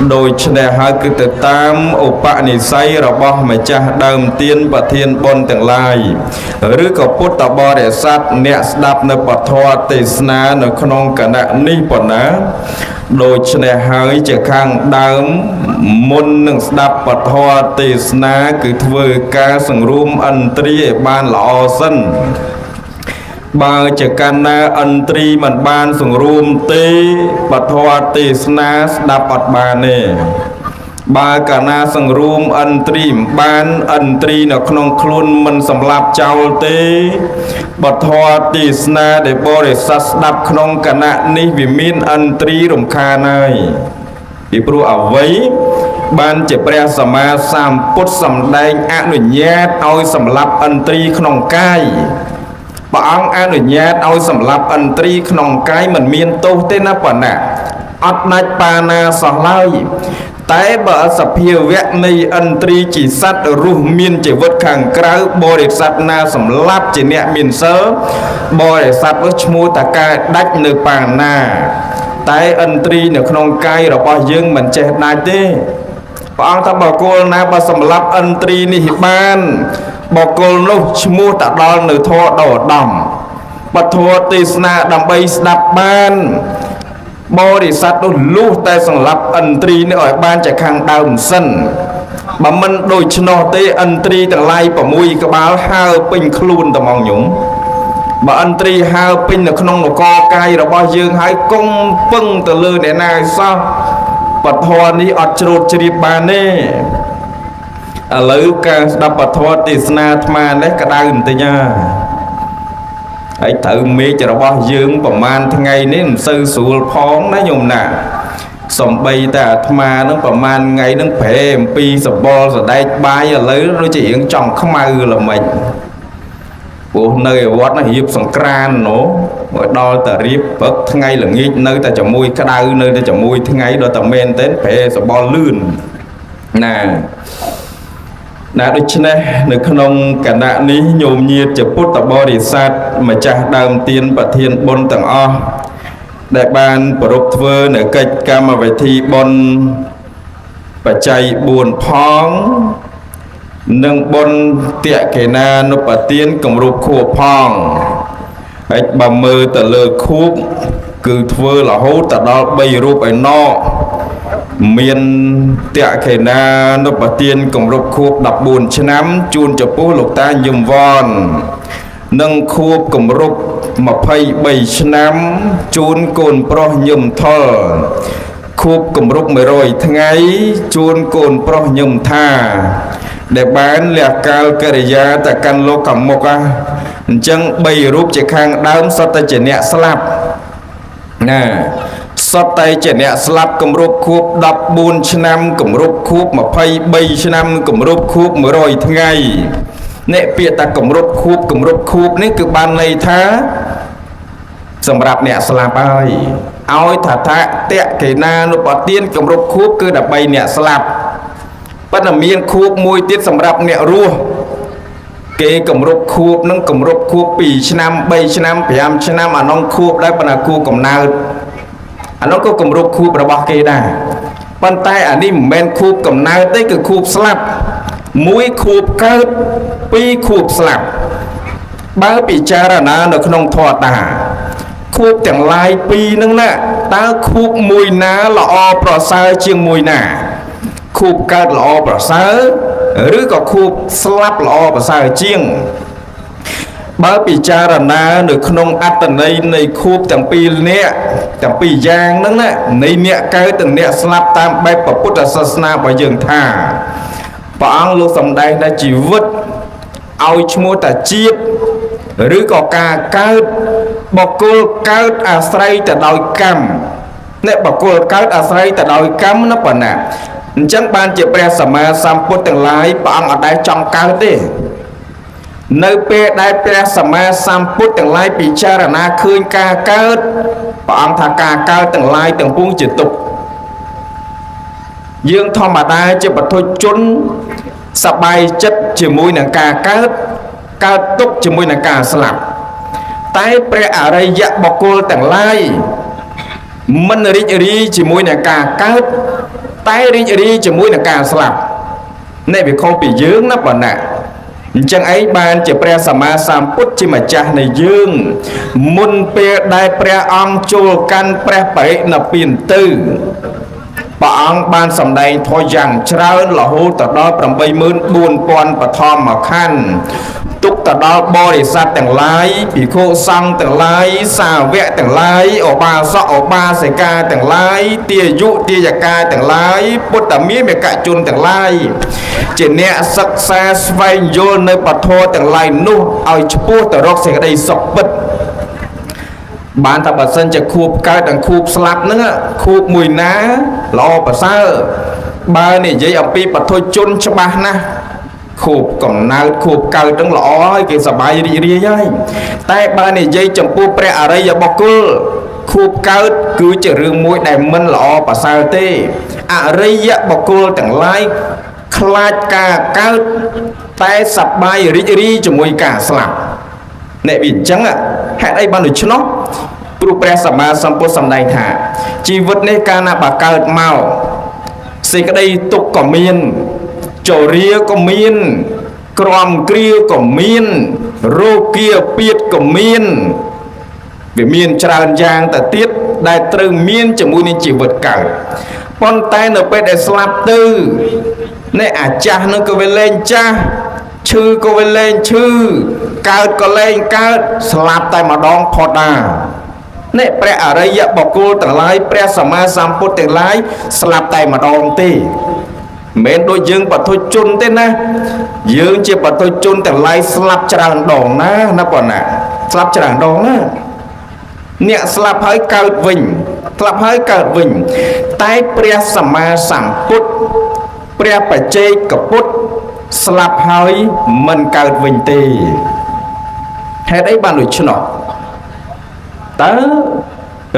đôi chân hai cứ từ tam ổ bạ nì say rồi bỏ mà cha đầm tiên và thiên bôn từng lai rứ có bút tà bò để sát nẹ đạp nè bọt thoa tê sna nè khôn cả nạ ni bọt ná đôi chân hai chỉ khang đầm môn nâng đạp bọt thoa tê sna cứ thưa ca sừng rùm ân tri ban lọ sân bà chỉ cần ân tri mình ban sừng rùm tê bọt thoa tê sna đạp bọt bà nè bà cả na sừng rùm ân tri ban ân tri nè khôn khôn mình sầm lạp chào tê bọt thoa tê sna để bò để sát đạp khôn cả nạ ni vì min ân tri rùm kha này vì pru ở với ban chỉ pre sama sam put sam đanh anu nhát oi sầm lạp ân tri khôn cai bà ông anu nhát oi sầm lạp ân tri khôn cai mình miên tô tên na bẩn nè ắt nách pa na sọ laiแต่บ่สภีวะในอันตรีจิสัตรูมีนจิวัดขังกล้าบริษัทนาสำลับจิเนมินเซอร์บริษัทวัชมูตะกาดักเนือปางนาแต่อันตรีเนือขนมไก่เราพอยึงเหมือนเจนายเต้ปองถ้าบอกโกลนะบ่สำลับอันตรีนี่บ้านบอกโกลนุชมูตะดอนเนือทอดอดำปัทวติสนาดำใบสนับบ้านบริษัทลูกแต่สำหรับอันตรีในอ่อยบ้านจะขังดาวสั้นบะมันโดยชนอเตอันตรีแต่ไล่ปะมุยกระบาลห้าเป็นคลูนแต่มองหยุ่งบะอันตรีห้าเป็นในขนมกอไก่เราบอยืงหายกงปึ้งแต่เลยในนายซะปัทวนี้อัจฉริจริบานเน่หรือการดับปัทวติสนาธมาและกระดาษอินเตียไอ้ถือมีจะเราบอกยืมประมาณทั้งไงนี่ซื้อสูบพ้องนะโยมน่ะสมบัยแต่ธรรมานั่งประมาณไงนั่งเพมปีสบอสได้ใบอะไรเราจะยังจ่องเข้ามาละmình bộ nơi vót nó hiệp sòng kran nó ở đó ta riệp bớtทั้งไงlà nghĩ nơi ta chậm môi cái đau nơi ta chậm môiทั้งไงđó ta men đến phê sบอลื่นnèนะด้วยฉะนั้นในขนมกันดานี้โยมเยียจะพุทธบริษัทมาจากดาวเตียนประเทียนบนต่างอ้อได้บานประรบเวอในกิจกรรมวิธีบนปัจจัยบุญพ้องหนึ่งบนเตียเกนานุปเตียนกำรูปคู่พ้องไอ้บะมือแต่เลือคุกคือเวอละหูแต่ดอกใบรูปไอ้นอเมียนเตะเขนานปเตียนกำรบคูบดับบุญชนะจูนจะปูหลกตายุมวอนนั่งคูบกำรบมาไพ่ใบชนะจูนโกนปรยุมทอคูบกำรบไม่รอยทั้งไงจูนโกนปรยุมท่าเด็กบ้านเรียกกาลกริยาแต่กันโลกมกะจังใบรูปจะข้างดาวสัตเจเนสลับน่ะสไตเจเนสลับกำรูปคูบดับบุญชนะกำรูปคูบมาไพ่ใบชนะกำรูปคูบเมื่อรอยทั้งไงเนี่ยเปียตากำรูปคูบนี่คือบานเลยท้าสำหรับเนี่ยสลับไปเอาถ้าท้าเตะเกนานุปเตียนกำรูปคูบคือดับใบเนี่ยสลับปัตมีนคูบมวยติดสำหรับเนี่ยรัวเกกำรูปคูบนั่งกำรูปคูบปีชนะใบชนะพยายามชนะมาน้องคูบได้ปนาคูกำนาอันนั้นก็กำรูปคูบระบาเกได้ปันใต้อันนี้แมนคูบกำนาได้คือคูบสลับมุ้ยคูบเกิดปีคูบสลับบ้าปีจารณาในขนมทอดตาคูบแต่งลายปีนึงนะตาคูบมุ้ยนาละอปลอซาเชียงมุ้ยนาคูบเกิดละอปลอซาหรือก็คูบสลับละอปลอซาเชียงบ้าปีจารณาในขนมอัตในคูบแต่งปีเนี้ยแต่ปียางนั่นแหละในเนี้ยเกิดแต่เนี้ยสลับตามแบบพุทธศาสนาไปยังท่าปางลูกสำได้ในชีวิตเอาชมูแต่จีบหรือก็การเกิดบอกกูเกิดอาศัยแต่ดอยกรรมเนี่ยบอกกูเกิดอาศัยแต่ดอยกรรมนั่นปะน่ะจังบานเจ็บแปรสมาสัมพุทธทั้งหลายปางอะไรจังเกิดดิในเปรได้แปรสมาสัมพุทธทั้งหลายปีจารณาคืนการเกิดปางทากาเกิดทั้งหลายทั้งปุ้งจิตตุยื่งธรรมดาจะปัทุจุนสบายจัดจมูกหนังกาเกิดตุกจมูกหนังกาสลับใต้เปรอะไรยะบอกกูแต่งไล่มันริจรีจมูกหนังกาเกิด តែរីករាយជាមួយនឹងការស្លាប់នេះវាខុសពីយើងណាបងណាអញ្ចឹងឯងបានជាព្រះសម្មាសម្ពុទ្ធជាម្ចាស់នៃយើងមុនពេលដែលព្រះអង្គចូលកាន់ព្រះបរិនិព្វានទៅព្រះអង្គបានសម្ដែងធម៌យ៉ាងច្រើនរហូតដល់ 84000 បឋមខណ្ឌទុកទៅដល់បរិស័ទទាំងឡាយភិក្ខុសង្ឃទាំងឡាយសាវកទាំងឡាយឧបាសកឧបាសិកាទាំងឡាយទាយុទាយកាទាំងឡាយពុទ្ធមាមិកជនទាំងឡាយជាអ្នកសិក្សាស្វែងយល់នៅពធទាំងឡាយនោះឲ្យឆ្ពោះទៅរកសេចក្តីសុខពិតបានថាបើសិនជាខួបកើតនិងខួបស្លាប់ហ្នឹងខួបមួយណាល្អប្រសើរបើនិយាយអំពីពធជនច្បាស់ណាស់ខួបកំណើតខួបកើតហ្នឹងល្អហើយគេសប្បាយរីករាយហើយតែបើនិយាយចំពោះព្រះអរិយបុគ្គលខួបកើតគឺជារឿងមួយដែលមិនល្អប្រសើរទេអរិយបុគ្គលទាំងឡាយខ្លាចការកើតតែសប្បាយរីករាយជាមួយការស្លាប់អ្នកវាអញ្ចឹងហេតុអីបានដូច្នោះព្រោះព្រះសម្មាសម្ពុទ្ធសម្ដែងថាជីវិតនេះកាលណាបើកើតមកសេចក្តីទុក្ខក៏មានចរាក៏មានក្រំគ្រាក៏មានរោគាពៀតក៏មានវាមានច្រើនយ៉ាងទៅទៀតដែលត្រូវមានជាមួយនឹងជីវិតកើតប៉ុន្តែនៅពេលដែលស្លាប់ទៅនេះអាចាស់នឹងក៏វាលែងចាស់ឈឺក៏វាលែងឈឺកើតក៏លែងកើតស្លាប់តែម្ដងផុតដានេះព្រះអរិយបុគ្គលទាំងឡាយព្រះសម្មាសម្ពុទ្ធទាំងឡាយស្លាប់តែម្ដងទេមិនដូចយើងបទុជនទេណាយើងជាបទុជនទាំងឡាយស្លាប់ច្រើនដងណាណាបងណាស្លាប់ច្រើនដងណាអ្នកស្លាប់ហើយកើតវិញស្លាប់ហើយកើតវិញតែព្រះសម្មាសម្ពុទ្ធព្រះបច្ចេកពុទ្ធស្លាប់ហើយមិនកើតវិញទេហេតុអីបានដូច្នោះតើ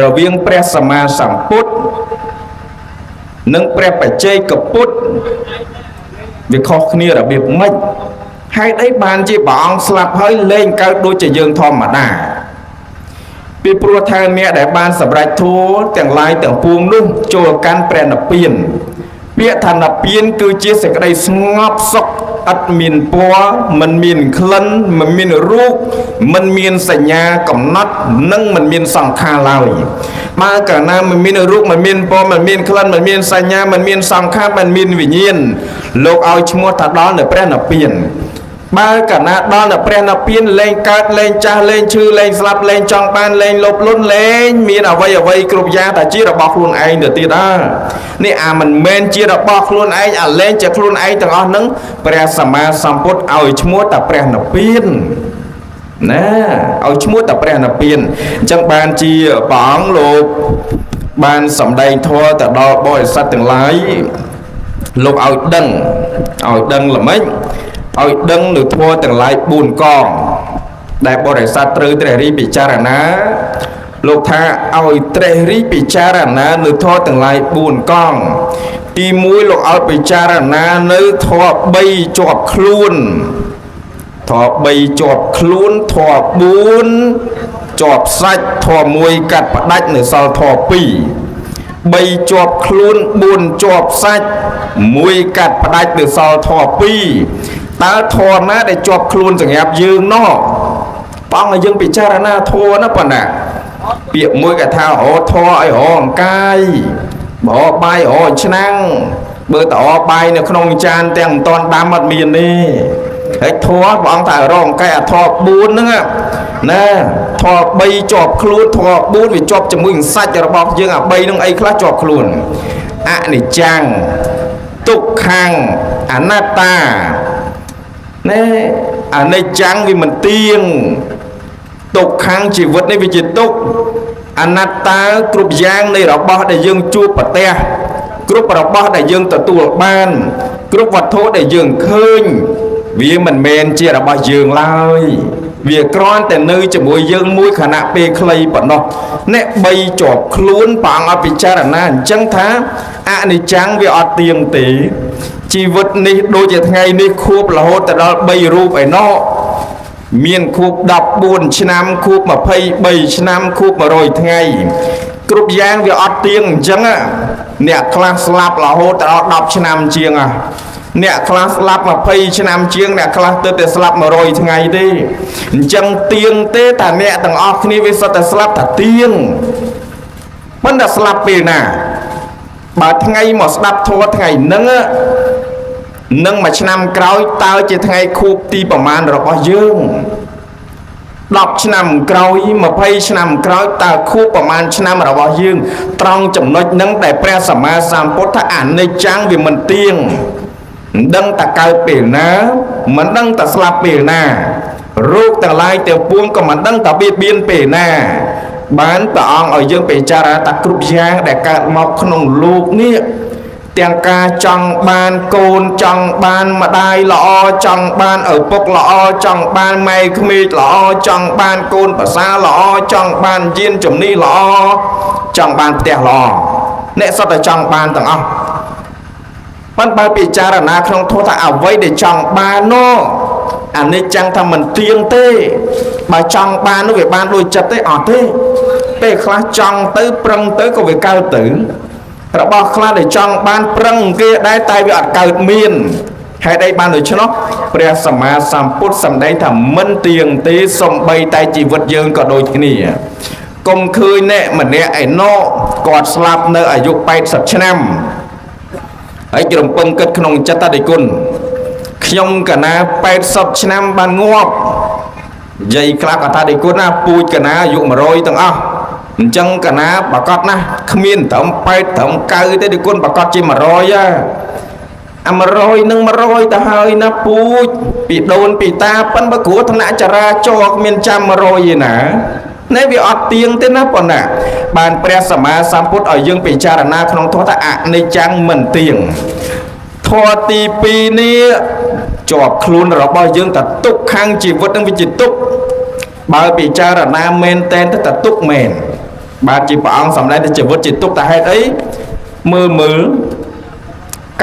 រវាងព្រះសម្មាសម្ពុទ្ធនិងព្រះបច្ចេកពុទ្ធវាខុសគ្នារបៀបម៉េចហេតុអីបានជាព្រះអង្គស្លាប់ហើយលែងកើតដូចជាយើងធម្មតាពីព្រោះថាអ្នកដែលបានសម្រេចធម៌ទាំងឡាយទាំងពួងនោះចូលកាន់ព្រះនិព្វានពាក្យថានិព្វានគឺជាសេចក្តីស្ងប់សុខឥតមានពណ៌មិនមានក្លិនមិនមានរូបមិនមានសញ្ញាកំណត់និងមិនមានសង្ខារឡើយបើកាលណាមិនមានរូបមិនមានពណ៌មិនមានក្លិនមិនមានសញ្ញាមិនមានសង្ខារមិនមានវិញ្ញាណលោកឲ្យឈ្មោះថាដល់នៅព្រះនិព្វានបើកាលណាដល់នៅព្រះនិព្វានលែងកើតលែងចាស់លែងឈឺលែងស្លាប់លែងចង់បានលែងលោភលន់លែងមានអ្វីគ្រប់យ៉ាងតែជារបស់ខ្លួនឯងទៅទៀតនេះអាមិនមែនជារបស់ខ្លួនឯងអាលែងជាខ្លួនឯងទាំងអស់ហ្នឹងព្រះសម្មាសម្ពុទ្ធឲ្យឈ្មោះតែព្រះនិព្វានណាឲ្យឈ្មោះតែព្រះនិព្វានអញ្ចឹងបានជាព្រះអង្គលោកបានសម្ដែងធម៌ទៅដល់បរិស័ទទាំងឡាយលោកឲ្យដឹងល្មិចឲ្យដឹងនៅធម៌ទាំងឡាយ4កងដែលបរិស័ទត្រូវត្រេះរិះពិចារណាលោកថាឲ្យត្រេះរិះពិចារណានៅធម៌ទាំងឡាយ4កងទី1លោកឲ្យពិចារណានៅធម៌3ជាប់ខ្លួនធម៌3ជាប់ខ្លួនធម៌4ជាប់សាច់ធម៌1កាត់ផ្ដាច់នៅសល់ធម៌2 3ជាប់ខ្លួន4ជាប់សាច់1កាត់ផ្ដាច់នៅសល់ធម៌2តើធម៌ណាដែលជាប់ខ្លួនសម្រាប់យើងណោះបងឲ្យយើងពិចារណាធម៌ណាប៉ុណ្ណាពាក្យមួយគេថារហធម៌ឲ្យរអង្កាយបរបាយរឆ្នាំងបើតអបាយនៅក្នុងចានទាំងមិនតាន់ដាំអត់មានទេហើយធម៌ព្រះអង្គថារអង្កាយអាធម៌4ហ្នឹងណាធម៌3ជាប់ខ្លួនធម៌4វាជាប់ជាមួយនឹងសាច់របស់យើងអា3ហ្នឹងអីខ្លះជាប់ខ្លួនអនិច្ចំទុក្ខំអនត្តាណែអនិច្ចំវាមិនទៀងទុក្ខំជីវិតនេះវាជាទុក្ខអនត្តាគ្រប់យ៉ាងនៃរបស់ដែលយើងជួបប្រទះគ្រប់របស់ដែលយើងទទួលបានគ្រប់វត្ថុដែលយើងឃើញវាមិនមែនជារបស់យើងឡើយវាគ្រាន់តែនៅជាមួយយើងមួយខណៈពេលខ្លីប៉ុណ្ណោះអ្នក3ជាប់ខ្លួនព្រះអង្គអត់ពិចារណាអញ្ចឹងថាអនិច្ចំវាអត់ទៀងទេជីវិតនេះដូចជាថ្ងៃនេះខួបរហូតដល់3រូបឯណោះមានខួប14ឆ្នាំខួប23ឆ្នាំខួប100ថ្ងៃគ្រប់យ៉ាងវាអត់ទៀងអញ្ចឹង អ្នកខ្លះស្លាប់រហូតដល់10ឆ្នាំជាងអ្នកខ្លះស្លាប់20ឆ្នាំជាងអ្នកខ្លះទើបតែស្លាប់100ថ្ងៃទេអញ្ចឹងទៀងទេតែអ្នកទាំងអស់គ្នាវាសុទ្ធតែស្លាប់តែទៀងមិនតែស្លាប់ពេលណាបើថ្ងៃមកស្ដាប់ធម៌ថ្ងៃហ្នឹងនឹងមួយឆ្នាំក្រោយតើជាថ្ងៃខួបទីប្រមាណរបស់យើង10ឆ្នាំក្រោយ20ឆ្នាំក្រោយតើខួបប្រមាណឆ្នាំរបស់យើងត្រង់ចំណុចហ្នឹងដែលព្រះសម្មាសម្ពុទ្ធថាអនិច្ចំវាមិនទៀងមិនដឹងតើកើតពេលណាមិនដឹងតើស្លាប់ពេលណារោគទាំងឡាយទាំងពួងក៏មិនដឹងតើបៀតបៀនពេលណាបានព្រះអង្គឲ្យយើងពិចារណាថាគ្រប់យ៉ាងដែលកើតមកក្នុងលោកនេះទាំងការចង់បានកូនចង់បានម្ដាយល្អចង់បានឪពុកល្អចង់បានម៉ែក្មេកល្អចង់បានកូនប្រសាល្អចង់បានយានជំនិះល្អចង់បានផ្ទះល្អអ្នកសុទ្ធតែចង់បានទាំងអស់ប៉ុន្តែបើពិចារណាក្នុងធម៌ថាអ្វីដែលចង់បាននោះអានេះចាំងថាមិនទៀងទេបើចង់បាននោះវាបានដូចចិត្តទេអត់ទេពេលខ្លះចង់ទៅប្រឹងទៅក៏វាកើតទៅរបស់ខ្លះដែលចង់បានប្រឹងគេដែរតែវាអត់កើតមានហេតុអីបានដូច្នោះព្រះសម្មាសម្ពុទ្ធសម្ដែងថាមិនទៀងទេសំបីតែជីវិតយើងក៏ដូចគ្នាកុំឃើញអ្នកម្នាក់ឯណោគាត់ស្លាប់នៅអាយុ80ឆ្នាំហើយរំពឹងគិតក្នុងចិត្តថាគុណខ្ញុំកណា80ឆ្នាំបានងាប់និយាយខ្លះក៏ថាគុណណាពូជកណាអាយុ100ទាំងអស់អញ្ចឹងកណាប្រកាសណាស់គ្មានត្រឹម8ត្រឹម9ទេទេគុណប្រកាសជា100អា100នឹង100ទៅហើយណាពូជពីដូនពីតាប៉ិនបើគ្រោះថ្នាក់ចរាចរណ៍គ្មានចាំ100ឯណានេះវាអត់ទៀងទេណាប៉ុណ្ណាបានព្រះសម្មាសម្ពុទ្ធឲ្យយើងពិចារណាក្នុងធម៌ថាអនិច្ចំមិនទៀងធម៌ទី2នេះជាប់ខ្លួនរបស់យើងតែទុកខាងជីវិតនឹងវាជាទុកបើពិចារណាមែនតែនទៅតែទុកមែនបាទជាព្រះអង្គសម្ដែងថាជីវិតជាទុកតែហេតុអីមើល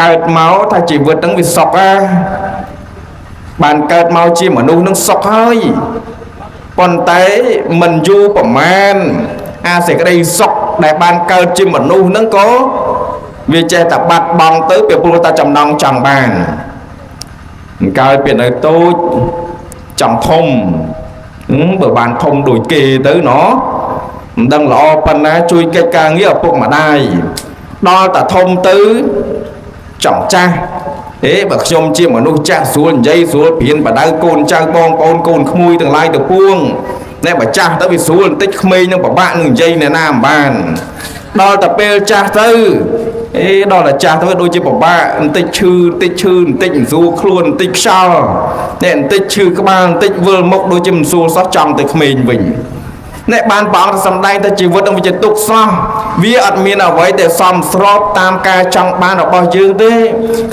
កើតមកថាជីវិតនឹងវាសុខបានកើតមកជាមនុស្សនឹងសុខហើយប៉ុន្តែមិនយូរប្រមាណអាសេចក្តីសុខដែលបានកើតជាមនុស្សនឹងក៏វាចេះតែបាត់បង់ទៅពីព្រោះតែចំណង់ចង់បានកើតពីនៅតូចចង់ធំបើបានធំដូចគេទៅណោះមិនដឹងល្អប៉ុណ្ណាជួយកិច្ចការងារឪពុកម្ដាយដល់តែធំទៅចង់ចាស់បើខ្ញុំជាមនុស្សចាស់ស្រួលនិយាយស្រួលព្រានបដៅកូនចៅបងប្អូនកូនក្មួយទាំងឡាយទៅពួងតែបើចាស់ទៅវាស្រួលបន្តិចក្មេងនឹងពិបាកនឹងនិយាយអ្នកណាមិនបានដល់តែពេលចាស់ទៅដល់តែចាស់ទៅដូចជាពិបាកបន្តិចឈឺបន្តិចមិនស្រួលខ្លួនបន្តិចខ្យល់តែបន្តិចឈឺក្បាលបន្តិចវិលមុខដូចជាមិនស្រួលសោះចង់ទៅក្មេងវិញអ្នកបានព្រះអង្គសម្ដែងថាជីវិតនឹងវាជាទុក្ខសោះវាអត់មានអ្វីដែលសមស្របតាមការចង់បានរបស់យើងទេ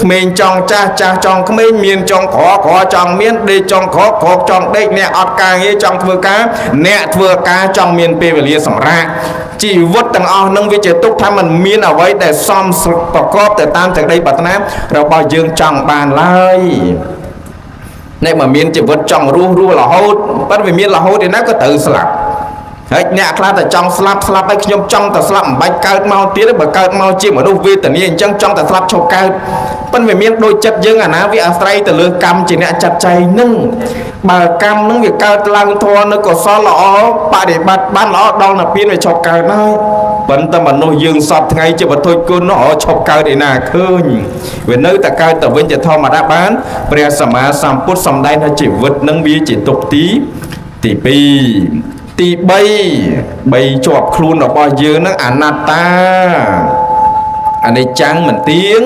ក្មេងចង់ចាស់ចង់ក្មេងមានចង់ក្រចង់មានដេកចង់ក្រចង់ដេកអ្នកអត់ការងារចង់ធ្វើការអ្នកធ្វើការចង់មានពេលវេលាសម្រាកជីវិតទាំងអស់នឹងវាជាទុក្ខថាมันមានអ្វីដែលសមប្រកបទៅតាមសេចក្តីប្រាថ្នារបស់យើងចង់បានឡើយអ្នកមកមានជីវិតចង់រស់រហូតប៉ុន្តែវាមានរហូតឯណាក៏ត្រូវស្លាប់ហើយអ្នកខ្លះតែចង់ស្លាប់ហើយខ្ញុំចង់តែស្លាប់មិនបាច់កើតមកទៀតបើកើតមកជាមនុស្សវេទនាអញ្ចឹងចង់តែស្លាប់ឈប់កើតប៉ុន្តែវាមានដូចចិត្តយើងអាណាវាអាស្រ័យទៅលើកម្មជាអ្នកចាត់ចែងនឹងបើកម្មនឹងវាកើតឡើងធម៌នៅកុសលល្អបដិបត្តិបានល្អដល់ទៅពៀនវាឈប់កើតហើយប៉ុន្តែមនុស្សយើងសពថ្ងៃជាវត្ថុគុណនោះឈប់កើតឯណាឃើញវានៅតែកើតទៅវិញជាធម្មតាបានព្រះសម្មាសម្ពុទ្ធសម្ដែងថាជីវិតនឹងវាជាទុក្ខទី2ទី3ជាប់ខ្លួនរបស់យើងនឹងអនត្តាអនិច្ចំមិនទៀង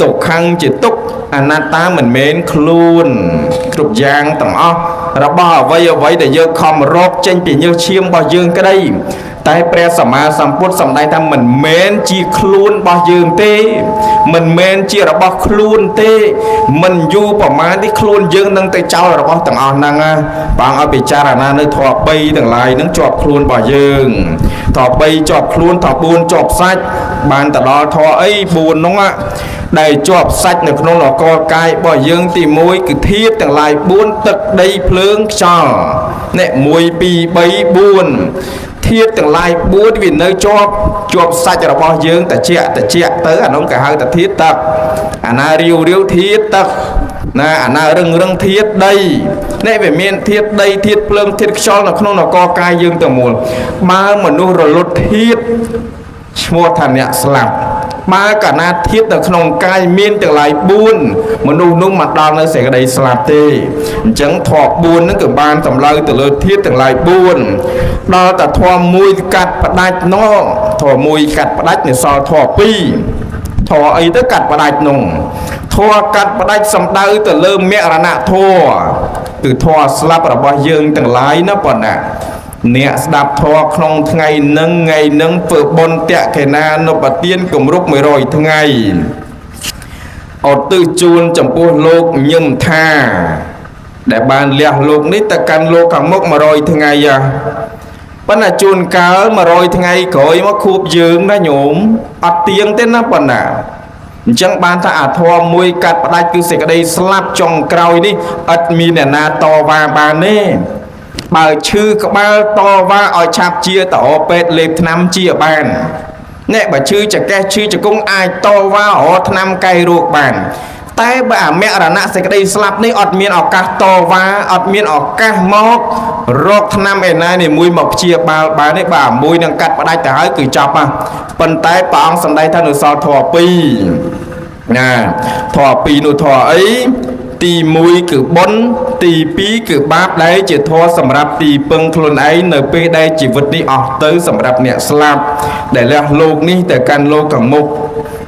ទុក្ខំជាទុក្ខអនត្តាមិនមែនខ្លួនគ្រប់យ៉ាងទាំងអស់របស់អ្វីដែលយើងខំរកចេញពីញើសឈាមរបស់យើងក្តីតែព្រះសម្មាសម្ពុទ្ធសម្ដែងថាមិនមែនជាខ្លួនរបស់យើងទេមិនមែនជារបស់ខ្លួនទេមិនយូរប្រមាណនេះខ្លួនយើងនឹងទៅចោលរបស់ទាំងអស់ហ្នឹងបងឲ្យពិចារណានៅធម៌3ទាំងឡាយនឹងជាប់ខ្លួនរបស់យើងធម៌3ជាប់ខ្លួនធម៌4ជាប់សាច់បានទៅដល់ធម៌អី4ហ្នឹងដែលជាប់សាច់នៅក្នុងនគរកាយរបស់យើងទី1គឺធាតុទាំងឡាយ4ទឹកដីភ្លើងខ្យល់នេះ1 2 3 4 ធាតុទាំងឡាយ4វានៅជាប់សាច់របស់យើងតិចទៅអានោះគេហៅថាធាតុទឹកអាណារាវធាតុទឹកណាអាណារឹងធាតុដីនេះវាមានធាតុដីធាតុភ្លើងធាតុខ្យល់នៅក្នុងនគរកាយយើងទាំងមូលបើមនុស្សរលត់ធាតុឈ្មោះថាអ្នកស្លាប់បើកាលណាធាតុនៅក្នុងកាយមានទាំងឡាយ4មនុស្សនោះមិនដល់នៅសេចក្តីស្លាប់ទេអញ្ចឹងធម៌4ហ្នឹងគឺបានសម្លើទៅលើធាតុទាំងឡាយ4ដល់តែធម៌1កាត់ផ្ដាច់នោះធម៌1កាត់ផ្ដាច់នៅសល់ធម៌2ធម៌អីទៅកាត់ផ្ដាច់នោះធម៌កាត់ផ្ដាច់សំដៅទៅលើមរណធម៌គឺធម៌ស្លាប់របស់យើងទាំងឡាយណាប៉ុណ្ណាអ្នកស្ដាប់ធម៌ក្នុងថ្ងៃនឹងធ្វើបុណ្យតក្កេណានុបទានគម្រប់100ថ្ងៃឧទ្ទិសជូនចំពោះលោកញឹមថាដែលបានលះលោកនេះទៅកាន់លោកខាងមុខ100ថ្ងៃប៉ុន្តែជួនកាល100ថ្ងៃក្រោយមកខួបយើងណាញោមអត់ទៀងទេណាប៉ុណ្ណាអញ្ចឹងបានថាអាធម៌មួយកាត់ផ្ដាច់គឺសេចក្តីស្លាប់ចុងក្រោយនេះឥតមានអ្នកណាតវ៉ាបានទេបើឈឺក្បាលតវ៉ាឲ្យឆាប់ជាទៅអពេទ្យលេបថ្នាំជាបានអ្នកបើឈឺចកេះឈឺចង្គង់អាចតវ៉ារកថ្នាំកែរោគបានតែបើអមរណៈសេចក្តីស្លាប់នេះអត់មានឱកាសតវ៉ាអត់មានឱកាសមករកថ្នាំឯណានេះមួយមកព្យាបាលបានទេបើមួយនឹងកាត់ផ្ដាច់ទៅហើយគឺចប់ហ่ะប៉ុន្តែព្រះអង្គសម្ដែងថានៅសល់ធម៌2ណាធម៌2នោះធម៌អីទី1គឺបុណ្យទី2គឺបាបដែលជាធម៌សម្រាប់ទីពឹងខ្លួនឯងនៅពេលដែលជីវិតនេះអស់ទៅសម្រាប់អ្នកស្លាប់ដែលលះលោកនេះទៅកាន់លោកខាងមុខ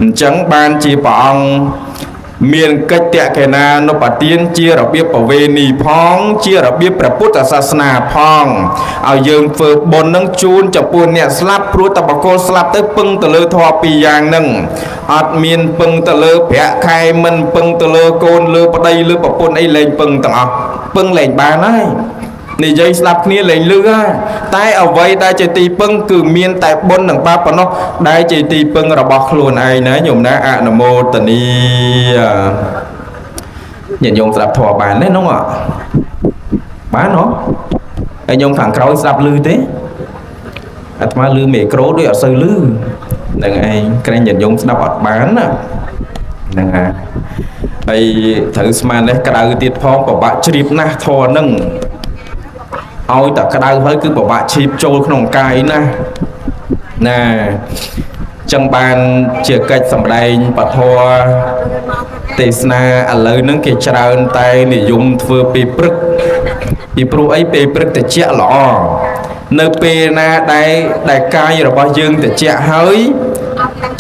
អញ្ចឹងបានជាព្រះអង្គមានកិច្ចតក្កេណានុបទានជារបៀបប្រវេណីផងជារបៀបព្រះពុទ្ធសាសនាផងឲ្យយើងធ្វើបុណ្យនឹងជូនចំពោះអ្នកស្លាប់ព្រោះតែបកលស្លាប់ទៅពឹងទៅលើធម៌2យ៉ាងហ្នឹងអត់មានពឹងទៅលើប្រាក់ខែមិនពឹងទៅលើកូនលើប្តីលើប្រពន្ធអីលែងពឹងទាំងអស់ពឹងលែងបានហើយនិយាយស្ដាប់គ្នាលែងលឺហើយតែអ្វីដែលជាទីពឹងគឺមានតែបុណ្យនិងបាបប៉ុណ្ណោះដែលជាទីពឹងរបស់ខ្លួនឯងណាញោមណាអនុមោទនីញាតិញោមស្ដាប់ធម៌បានទេនោះបានហ៎ហើយញោមខាងក្រោយស្ដាប់លឺទេអាត្មាលឺមីក្រូដូចអត់សូវលឺហ្នឹងឯងក្រែងញាតិញោមស្ដាប់អត់បានណាហ្នឹងហើយត្រូវស្មាននេះក្តៅទៀតផងពិបាកជ្រាបណាស់ធម៌ហ្នឹងឲ្យតែក្តៅហើយគឺពិបាកឈាបចូលក្នុងកាយណាណាចឹងបានជាកិច្ចសម្ដែងពធទេសនាឥឡូវហ្នឹងគេច្រើនតែនិយមធ្វើពេលព្រឹកពីព្រោះអីពេលព្រឹកតិចល្អនៅពេលណាដែលកាយរបស់យើងតិចហើយ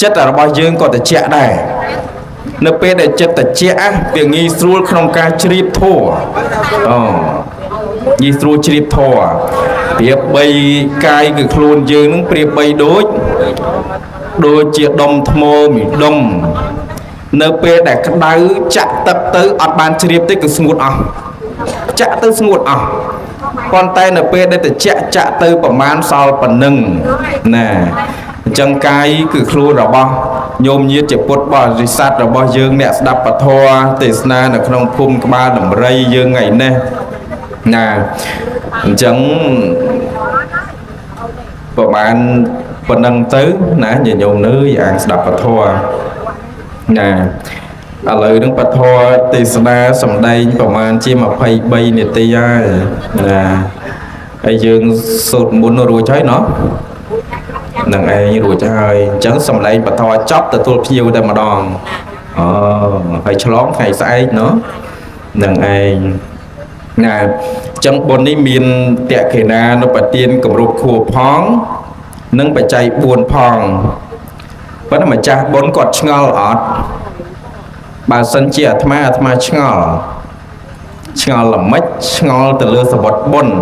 ចិត្តរបស់យើងក៏តិចដែរនៅពេលដែលចិត្តតិចវាងាយស្រួលក្នុងការជ្រាបធម៌ងាយស្រួលជ្រាបធម៌ប្រៀបបីកាយគឺខ្លួនយើងនឹងប្រៀបបីដូចជាដុំថ្មមួយដុំនៅពេលដែលក្តៅចាក់ទឹកទៅអត់បានជ្រាបទេគឺស្ងួតអស់ចាក់ទៅស្ងួតអស់ប៉ុន្តែនៅពេលដែលត្រជាក់ចាក់ទៅប្រមាណសល់ប៉ុណ្ណឹងណាអញ្ចឹងកាយគឺខ្លួនរបស់ញោមញាតិជាពុទ្ធបរិស័ទរបស់យើងអ្នកស្ដាប់ពធទេសនានៅក្នុងភូមិក្បាលដំរីយើងថ្ងៃនេះណាអញ្ចឹងប្រហែលប៉ុណ្ណឹងទៅណាញាតិញោមនៅអាងស្ដាប់ពធណាឥឡូវនឹងពធទេសនាសម្ដែងប្រហែលជា23នាទីហើយណាហើយយើងសូត្រមុនរួចហើយណោះនឹងឯងរួចហើយអញ្ចឹងសម្ដែងពធចប់ទទួលភ្ញៀវតែម្ដងហើយឆ្លងថ្ងៃស្អែកណោះនឹងឯងណាអញ្ចឹងបុណ្យនេះមានតក្កេណានុបទានគម្រប់ខួបផងនិងបច្ច័យ4ផងប៉ុន្តែម្ចាស់បុណ្យគាត់ឆ្ងល់អត់បើសិនជាអាត្មាឆ្ងល់ល្មិចឆ្ងល់ទៅលើសបុតបុណ្យ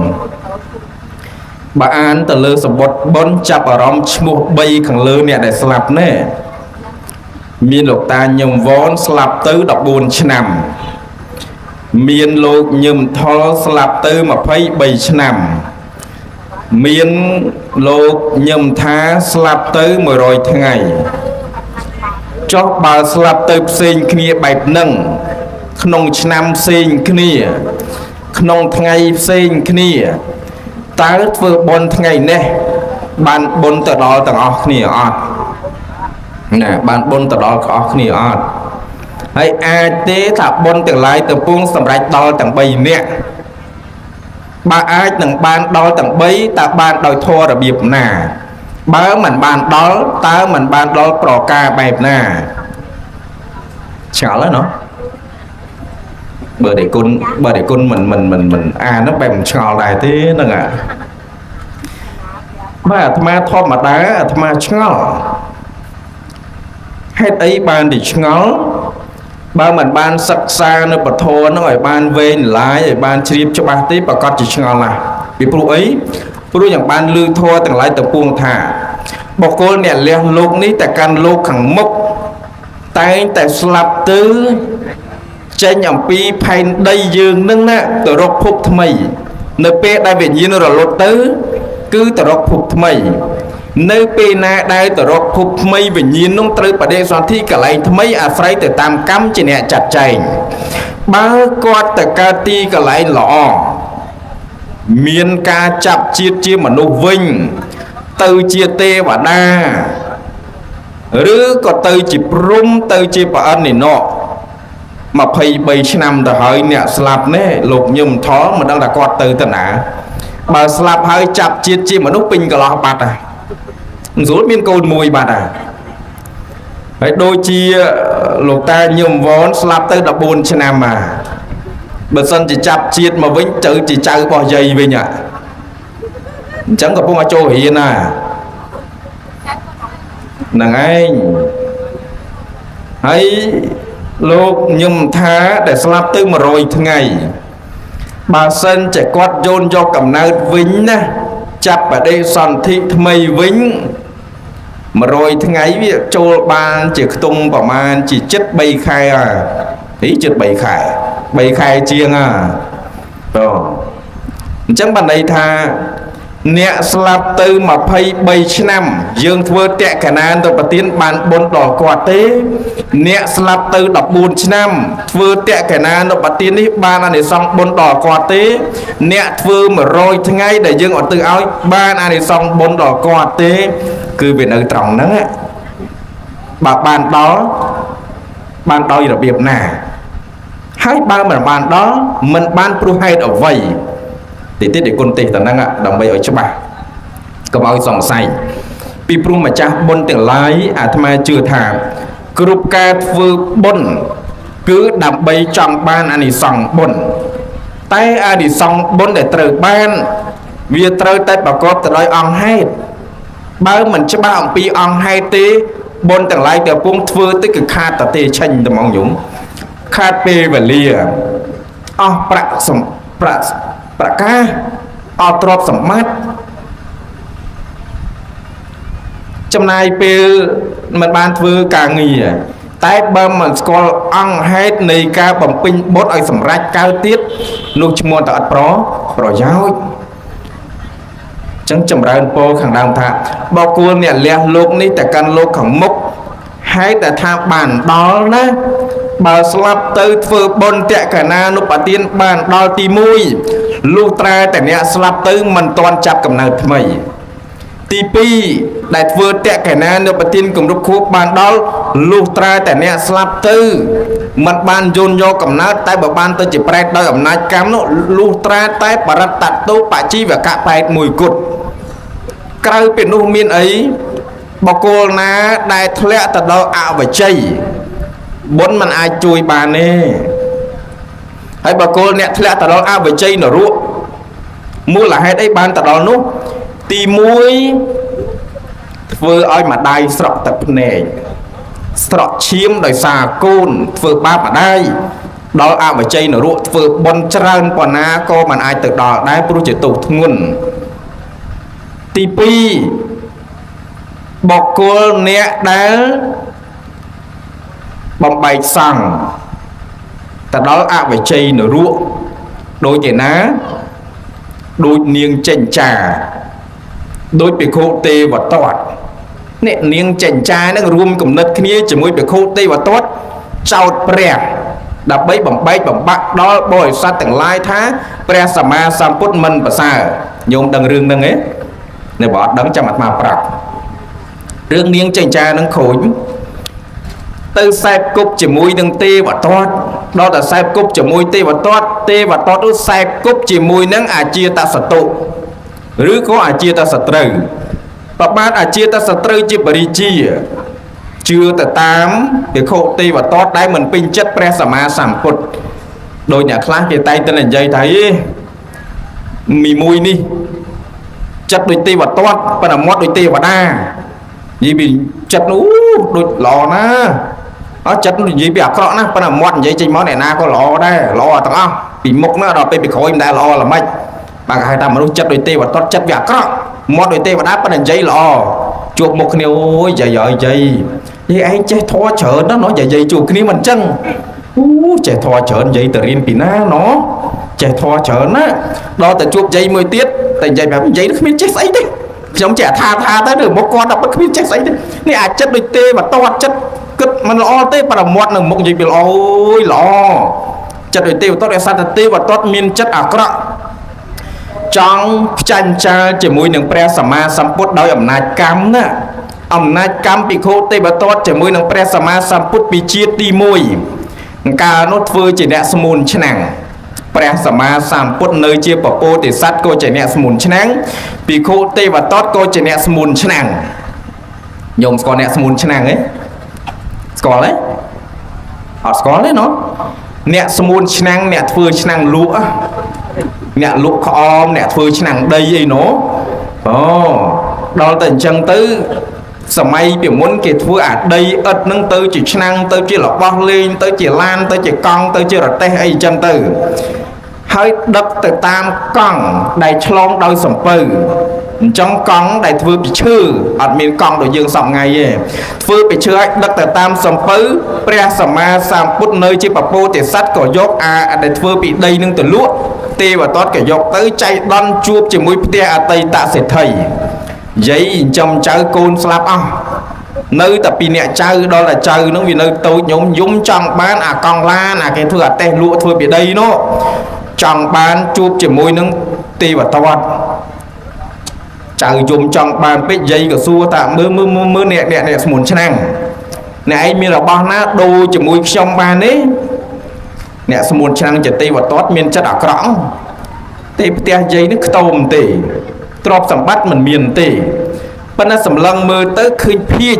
បើអានទៅលើសបុតបុណ្យចាប់អារម្មណ៍ឈ្មោះ3ខាងលើអ្នកដែលស្លាប់ណែមានលោកតាញឹមវនស្លាប់ទៅ14ឆ្នាំមានលោកញឹមថុលស្លាប់ទៅ23ឆ្នាំមានលោកញឹមថាស្លាប់ទៅ100ថ្ងៃចុះបើស្លាប់ទៅផ្សេងគ្នាបែបហ្នឹងក្នុងឆ្នាំផ្សេងគ្នាក្នុងថ្ងៃផ្សេងគ្នាតើធ្វើបុណ្យថ្ងៃនេះ ban bôn từ đó tầng óc nè ọt nè ban bôn từ đó óc nè ọt hay ai tế thả bôn từ lại từ buông sầm rạch đó tầng bầy nè ba ai tầng ban đó tầng bấy ta ban đòi thua là biệp nà bớ mình ban đó ta mình ban đó pro ca bẹp nà chả lấy nó bờ để côn mình nó bèm chò lại thế nè ạ mà tham thọ mà đá tham chó hết ấy ban để chó ba mình ban sắc xa nó bật thô nó ở ban về lái ở ban chìm cho ba tí bà con chỉ chó là vì phụ ấy phụอย่างban lưu thô từng lái tập buông thả bọc cô nè liền lúc ní tại căn lúc khẳng mốc tay tại slap tứ trên nhầm pi phanh đây dương nâng nè từ rốc phục thầm mày nơi pe đại viện nhiên rồi lột tứ cứ từ rốc phục thầm mày nơi pe na đại từ rốc phục mày viện nhiên nông từ bà đê soạn thi cả lại thầm mày à phải từ tam cắm chỉ nè chặt chành ba quạt từ ca ti cả lại lọ miền ca chập chiết chia mà nô vinh từ chia tê và đa rứ có từ chỉ prum từ chia bà ân này nọ mà phải 3 năm rồi hơi nè slap nè lục nhung thó mà đang là quạt từ tận à bà slap hơi chập chiết chia mà nô pin cả lọ bạt à rốt miên côn mùi bạt à phải đôi chia lục ta nhung vốn slap từ đã 4 năm mà bữa sân chỉ chập chiết mà vĩnh chữ chỉ chơi bỏ dây về nhỉ chẳng có bông cho hiền à nàng anh hãy lúc nhầm thá để slap tư mà rồi thứ ngày bà sân trẻ quát dôn cho cầm nát vĩnh nè chập ở đây sòn thị mây vĩnh mà rồi thứ ngày việc cho ban chỉ tung bảo man chỉ chất bay khai à ý chất bay khai chiêng à rồi chẳng bàn đây tha nẹ slap tư mà phay 3 năm dương thưa tẹ cả nan tôi bà tiến bàn 4 đỏ quạt tế nẹ slap tư 14 năm thưa tẹ cả nan tôi bà tiến đi ba này xong 4 đỏ quạt tế nẹ thưa mà rồi thứ ngay để dương ở từ áo ba này xong 4 đỏ quạt tế cứ việc ở trọng nắng á bà bàn đó là việc nè hai ba mà bàn đó mình ban pro hay ở vậy thì tiết để con tê tận năng ạ đồng bày ở cho bà có bao dòng say pi pro mà cha bôn tiền lái à tham chưa thả group ca vừa bôn cứ đập bay trong ban anh đi sòng bôn tay anh đi sòng bôn để từ ban việc từ tay bà có từ đôi on hay bao mình cho ba ông pi on hay tê bôn tiền lái từ buông vừa tới cái khát tờ tê chanh từ mong nhúng khát pê và lia bạc sòng bạc ca trọp sầm mát trong này pe mình ban vừa cả nghỉ tay bơm mình scroll ăn hết này ca bấm pin bốt ở sầm rách cao tiết lúc mua tại pro giáo chẳng chậm ra po khẳng đam thà bao cuốn nè lẹ lúc ní tại căn lúc khẳng mốc hay tại tha bản đó nè bà slap tới vừa bôn tẹ cả na nó bà tiên bàn đo tì mùi lưu tra tại nè slap tới mình toàn chạp cầm nào mày tì pi đại vừa tẹ cả na nó bà tiên cùng lúc khúc bàn đó lưu tra tại nè slap tư mình bàn dồn vô cầm nào tay bà bàn tới chỉ prét đôi ẩm nai cam nó lưu tra tay bà rạch tạt tố bà chi và cả bài mùi cụt cái biển nụ miên ấy bà cô ná đại thlẹ tạt đó ảo và chay bốn mình ai chui bà nè hay bà cô nè thlẹ tạt đó ảo và chay nó ruộng mua là hay đấy ban tạt đó nút tì muối vừa ơi mà đai sọc tập nè sọc chiếm đời xà côn vừa ba mà đai đó ảo và chay nó ruộng vừa bon trơn quả ná cô mà ai tự đỏ đai bố chỉ tụt nguồn tì pi bọc cô nè đá bóng bay xăng ta đó về chay nở ruộng đôi chảy ná đôi niêng chành trà đôi bị khô tê và toát nè niêng chành trà nó rùm cùng nứt kia chỉ mới bị khô tê và toát trao pre đập bấy bóng bạc đó bồi sát từng lai thá pre sama samput mình và xa nhôm đằng rương đằng ấy នៅបើអត់ដឹងចាំអាត្មាប្រាប់រឿងនាងចេញចានឹងខូចទៅសែបគប់ជាមួយនឹងទេវទត្តដល់តែសែបគប់ជាមួយទេវទត្តនោះសែបគប់ជាមួយនឹងអាជាតសតុឬក៏អាជាតសត្រូវប្របាទអាជាតសត្រូវជាបរិជាជឿទៅតាមភិក្ខុទេវទត្តដែលមិនពេញចិត្តព្រះសម្មាសម្ពុទ្ធដោយអ្នកខ្លះគេតែងតែនិយាយថាមីមួយនេះចិត្តដូចទេវទត្តប៉ុន្តែមាត់ដូចទេវតានិយាយពីចិត្តនោះដូចល្អណាស់អត់ចិត្តនិយាយពីអាក្រក់ណាស់ប៉ុន្តែមាត់និយាយចេញមកអ្នកណាក៏ល្អដែរល្អទាំងអស់ពីមុខណាដល់ពេលពីក្រោយមិនដែលល្អល្មិចបាទគេហៅថាមនុស្សចិត្តដូចទេវទត្តចិត្តវាអាក្រក់មាត់ដូចទេវតាប៉ុន្តែនិយាយល្អជួបមុខគ្នាអូយយាយឯងចេះធေါ်ច្រើនណាស់ណោះយាយជួបគ្នាមិនអញ្ចឹងអូចេះធေါ်ច្រើនយាយទៅរៀនពីណាណោះចេះធေါ်ច្រើនណាដល់តែជួបយាយមួយទៀតតែនិយាយប្រាប់យាយគ្មានចេះស្អីទេខ្ញុំចេះថាទៅនៅមុខគាត់ដល់គ្មានចេះស្អីទេនេះអាចចិត្តដូចទេវទត្តចិត្តគិតមិនល្អទេប៉ុន្តែមាត់នៅមុខនិយាយពីល្អអូយល្អចិត្តដូចទេវទត្តឯសត្វទេវទត្តមានចិត្តអាក្រក់ចង់ផ្ចាញ់ចាលជាមួយនឹងព្រះសម្មាសម្ពុទ្ធដោយអំណាចកម្មណាអំណាចកម្មភិក្ខុទេវទត្តជាមួយនឹងព្រះសម្មាសម្ពុទ្ធពីជាតិទី1កាលនោះធ្វើជាអ្នកស្មូនឆ្នាំងព្រះសម្មាសម្ពុទ្ធនៅជាពពោធិសត្វក៏ជាអ្នកស្មូនឆ្នាំងភិក្ខុទេវទត្តក៏ជាអ្នកស្មូនឆ្នាំងញោមស្គាល់អ្នកស្មូនឆ្នាំងទេស្គាល់ទេអត់ស្គាល់ទេណោះអ្នកស្មូនឆ្នាំងអ្នកធ្វើឆ្នាំងលក់អ្នកលក់ក្អមអ្នកធ្វើឆ្នាំងដីអីណោះអូដល់តែអញ្ចឹងទៅសម័យពីមុនគេធ្វើអាដីឥដ្ឋហ្នឹងទៅជាឆ្នាំងទៅជារបស់លេងទៅជាឡានទៅជាកង់ទៅជារទេះអីអញ្ចឹងទៅហើយដឹកទៅតាមកង់ដែលឆ្លងដោយសំពៅអញ្ចឹងកង់ដែលធ្វើពីឈើអត់មានកង់ដូចយើងសពថ្ងៃទេធ្វើពីឈើឲ្យដឹកទៅតាមសំពៅព្រះសម្មាសម្ពុទ្ធនៅជាពពោធិសត្វក៏យកដែលធ្វើពីដីនឹងទៅលក់ទេវទត្តក៏យកទៅចៃដន្យជួបជាមួយផ្ទះអតីតសេដ្ឋីយាយចិញ្ចឹមចៅកូនស្លាប់អស់នៅតែពីអ្នកចៅដល់តែចៅហ្នឹងវានៅតូចខ្ញុំយំចង់បានអាកង់ឡានអាគេធ្វើអាតេះលក់ធ្វើពីដីនោះចង់បានជួបជាមួយនឹងទេវទត្តចៅយំចង់បានពេកយាយក៏សួរថាមើលអ្នកស្មុនឆ្នាំងអ្នកឯងមានរបស់ណាដូរជាមួយខ្ញុំបានទេអ្នកស្មុនឆ្នាំងជាទេវទត្តមានចិត្តអាក្រក់ទេផ្ទះយាយនេះខ្ទមទេទ្រព្យសម្បត្តិមិនមានទេប៉ុន្តែសម្លឹងមើលទៅឃើញភាជ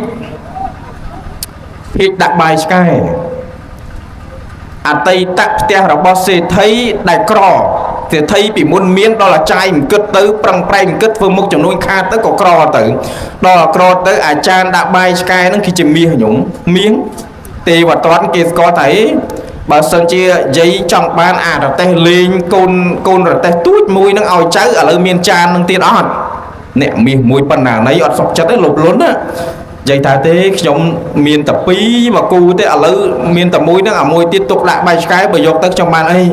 ដាក់បាយឆ្កែអតីតផ្ទះរបស់សេដ្ឋីដែលក្រសេដ្ឋីពីមុនមានដល់អាចារ្យមិនគិតទៅប្រឹងប្រែងគិតធ្វើមុខចំនួនខាតទៅក៏ក្រទៅដល់ក្រទៅអាចារ្យដាក់បាយឆ្កែហ្នឹងគឺជាមាសញោមមាសទេវទត្តគេស្គាល់ថាបើសិនជាយាយចង់បានអារទេះលេងកូនរទេះទូចមួយនឹងឲ្យចៅឥឡូវមានចាននឹងទៀតអត់អ្នកមាសមួយប៉ុណ្ណាណីអត់សុខចិត្តទេលុបលុនណានិយាយថាទេខ្ញុំមានតែ2មកគូទេឥឡូវមានតែមួយហ្នឹងអាមួយទៀតទុកដាក់បាយឆ្កែបើយកទៅខ្ញុំបានអី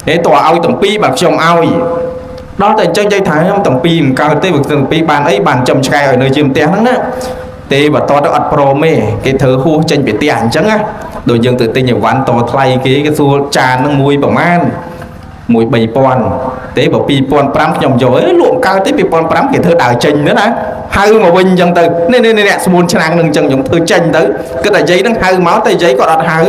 ហេតើឲ្យទាំង2បើខ្ញុំឲ្យដល់តែអញ្ចឹងនិយាយថាខ្ញុំទាំង2មិនកើតទេបើទាំង2បានអីបានចំឆ្កែឲ្យនៅជាផ្ទះហ្នឹងណាទេបើតទៅអត់ព្រមទេគេធ្វើហួសចេញពីផ្ទះអញ្ចឹងណាដូចយើងទៅទិញអីវ៉ាន់តថ្លៃគេសួរចានហ្នឹងមួយប្រមាណមួយ3000ទេបើ2500ខ្ញុំយកលក់កើតទេ2500គេធ្វើដើរចេញទៅណាហៅមកវិញអញ្ចឹងទៅនេះអ្នកស្មូនឆ្នាំងនឹងអញ្ចឹងខ្ញុំធ្វើចេញទៅគិតតែយាយហ្នឹងហៅមកតែយាយគាត់អត់ហៅ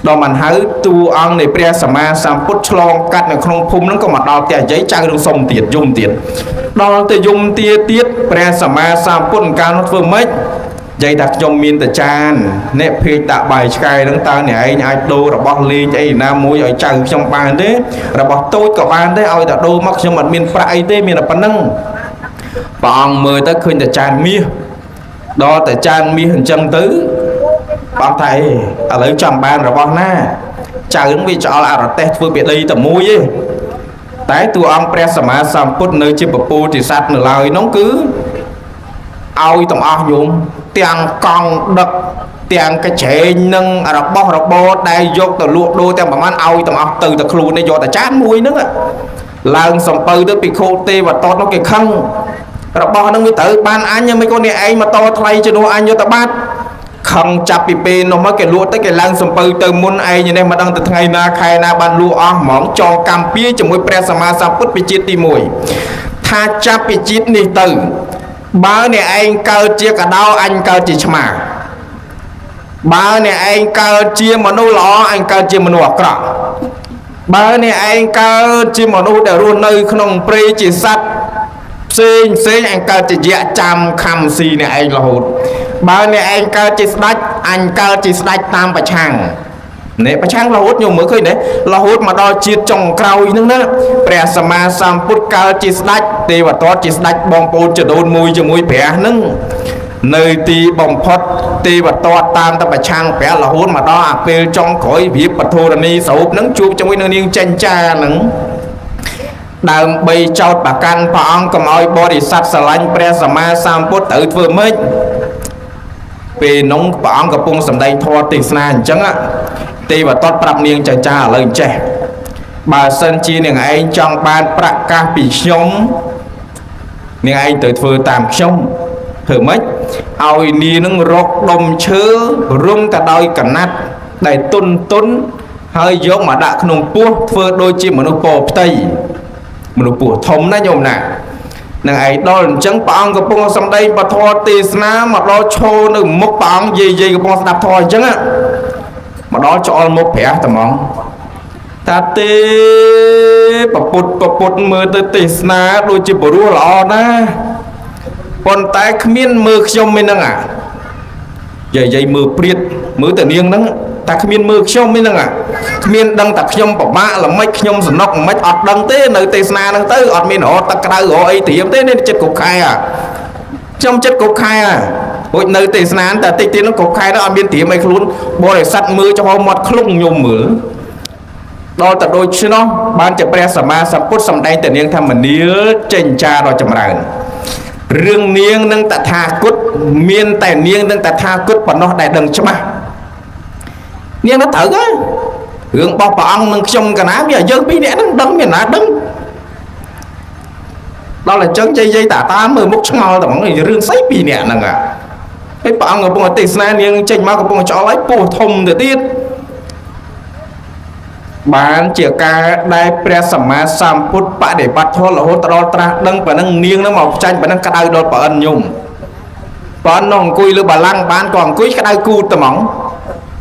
ដល់មិនហៅតួអង្គនៃព្រះសម្មាសម្ពុទ្ធឆ្លងកាត់នៅក្នុងភូមិហ្នឹងក៏មកដល់ផ្ទះយាយចៅនឹងសុំទៀតយំទៀតដល់ទៅយំទៀតព្រះសម្មាសម្ពុទ្ធកាលនោះធ្វើម៉េចនិយាយថាខ្ញុំមានតែចានអ្នកភេកដាក់បាយឆ្កែហ្នឹងតើអ្នកឯងអាចដូររបស់លេងអីណាមួយឲ្យចៅខ្ញុំបានទេរបស់តូចក៏បានដែរឲ្យតែដូរមកខ្ញុំអត់មានប្រាក់អីទេមានតែប៉ុណ្្នឹងព្រះអង្គមើលទៅឃើញតែចានមាសដល់តែចានមាសអញ្ចឹងទៅបងថាឥឡូវចាំបានរបស់ណាចៅនឹងវាច្អល់អរទេសធ្វើពីដីតែមួយទេតែតួអង្គព្រះសម្មាសម្ពុទ្ធនៅជាពពោធិសត្វនៅឡើយនោះគឺឲ្យទាំងអស់ញោមទាំងកង់ដឹកទាំងកញ្ឆេងនឹងរបស់របរដែលយកទៅលក់ដូរទាំងប្រមាណឲ្យទាំងអស់ទៅតែខ្លួននេះយកតែចានមួយហ្នឹងឡើងសំពៅទៅភិក្ខុទេវទត្តនោះគេខឹងរបស់ហ្នឹងវាត្រូវបានអញមិនក៏អ្នកឯងមកតថ្លៃជំនួសអញយកទៅបាត់ខឹងចាប់ពីពេលនោះមកគេលក់ទៅគេឡើងសំពៅទៅមុនឯងនេះមិនដឹងទៅថ្ងៃណាខែណាបានលក់អស់ហ្មងចងកម្មពីជាមួយព្រះសម្មាសម្ពុទ្ធពីជាតិទី1ថា ថាចាប់ពីជាតិនេះទៅបើអ្នកឯងកើតជាកដោអញកើតជាឆ្មាបើអ្នកឯងកើតជាមនុស្សល្អអញកើតជាមនុស្សអាក្រក់បើអ្នកឯងកើតជាមនុស្សដែលរស់នៅក្នុងព្រៃជាសត្វផ្សេងអញកើតជាយៈចាំខំស៊ីអ្នកឯងរហូតបើអ្នកឯងកើតជាស្ដេចអញកើតជាស្ដេចតាមប្រឆាំងនេះប្រឆាំងរហូតញោមមើលឃើញទេរហូតមកដល់ជាតិចុងក្រោយហ្នឹងណាព្រះសម្មាសម្ពុទ្ធកើតជាស្ដេចទេវទត្តជាស្ដេចបងប្អូនចដូនមួយជាមួយព្រះហ្នឹងនៅទីបំផុតទេវទត្តតាមតែប្រឆាំងព្រះរហូតមកដល់អាពេលចុងក្រោយវិបធរណីសរូបហ្នឹងជួបជាមួយនឹងនាងចិញ្ចាហ្នឹងដើម្បីចោទប្រកាន់ព្រះអង្គកុំឲ្យបរិស័ទស្រឡាញ់ព្រះសម្មាសម្ពុទ្ធត្រូវធ្វើម៉េចពេលនោះព្រះអង្គកំពុងសម្ដែងធម៌ទេសនាអញ្ចឹងទេវទត្តប្រាប់នាងចិញ្ចាឥឡូវចេះបើសិនជានាងឯងចង់បានប្រកាសពីខ្ញុំនាងឯងទៅធ្វើតាមខ្ញុំធ្វើម៉េចឲ្យនាងនឹងរកដុំឈើរុំទៅដោយកណាត់ដែលទុនហើយយកមកដាក់ក្នុងពោះធ្វើដូចជាមនុស្សពោផ្ទៃមនុស្សពោះធំណាញោមណានឹងឯដល់អញ្ចឹងព្រះអង្គកំពុងសម្ដែងពធទេសនាមកដល់ឈរនៅមុខព្រះអង្គយាយកំពុងស្ដាប់ធម៌អញ្ចឹងមកដល់ច្អល់មុខព្រះតែហ្មងតាទេពពុទ្ធមើលទៅទេសនាដូចជាបរោះល្អណាស់ប៉ុន្តែគ្មានមើលខ្ញុំឯហ្នឹងយាយមើលព្រាតមើលតែនាងហ្នឹងតែគ្មានមើលខ្ញុំឯហ្នឹងគ្មានដឹងតែខ្ញុំពិបាកល្មិចខ្ញុំសំណុកល្មិចអត់ដឹងទេនៅទេសនាហ្នឹងទៅអត់មានរហូតទឹកក្តៅរហូតអីត្រៀមទេនេះចិត្តគ្រប់ខែខ្ញុំចិត្តគ្រប់ខែហូចនៅទេសនាតែតិចទៀតហ្នឹងគ្រប់ខែហ្នឹងអត់មានត្រៀមអីខ្លួនបរិស័ទមើលចំហមាត់ឃ្លុងញោមមើលដល់តែដូចឆ្នោះបានជាព្រះសម្មាសម្ពុទ្ធសម្ដែងតែនាងថាមនាលចេញចារចម្រើនរឿងនាងនឹងតថាគតមានតែនាងនឹងតថាគតប៉ុណ្ណោះដែលដឹងច្បាស់នាងទៅត្រូវហើយរឿងរបស់ព្រះអង្គនឹងខ្ញុំកណាវាយើងពីរនាក់ហ្នឹងដឹងមានណាដឹងដល់តែចឹងយាយតាមើលមុខឆ្ងល់តែហ្មងរឿងស្អីពីរនាក់ហ្នឹងហើយព្រះអង្គកំពុងទេសនានាងចេញមកកំពុងច្អល់ឲ្យពោះធំទៅទៀតបានជាការដែលព្រះសម្មាសម្ពុទ្ធបដិបត្តិធម៌រហូតដល់ត្រាស់ដឹងប៉ុណ្ណឹងនាងនឹងមកចាញ់ប៉ុណ្ណឹងក្តៅដល់ប្រអិនញោមប្រអិននោះអង្គុយលើបល្ល័ង្កបានក៏អង្គុយក្តៅគូតតែហ្មង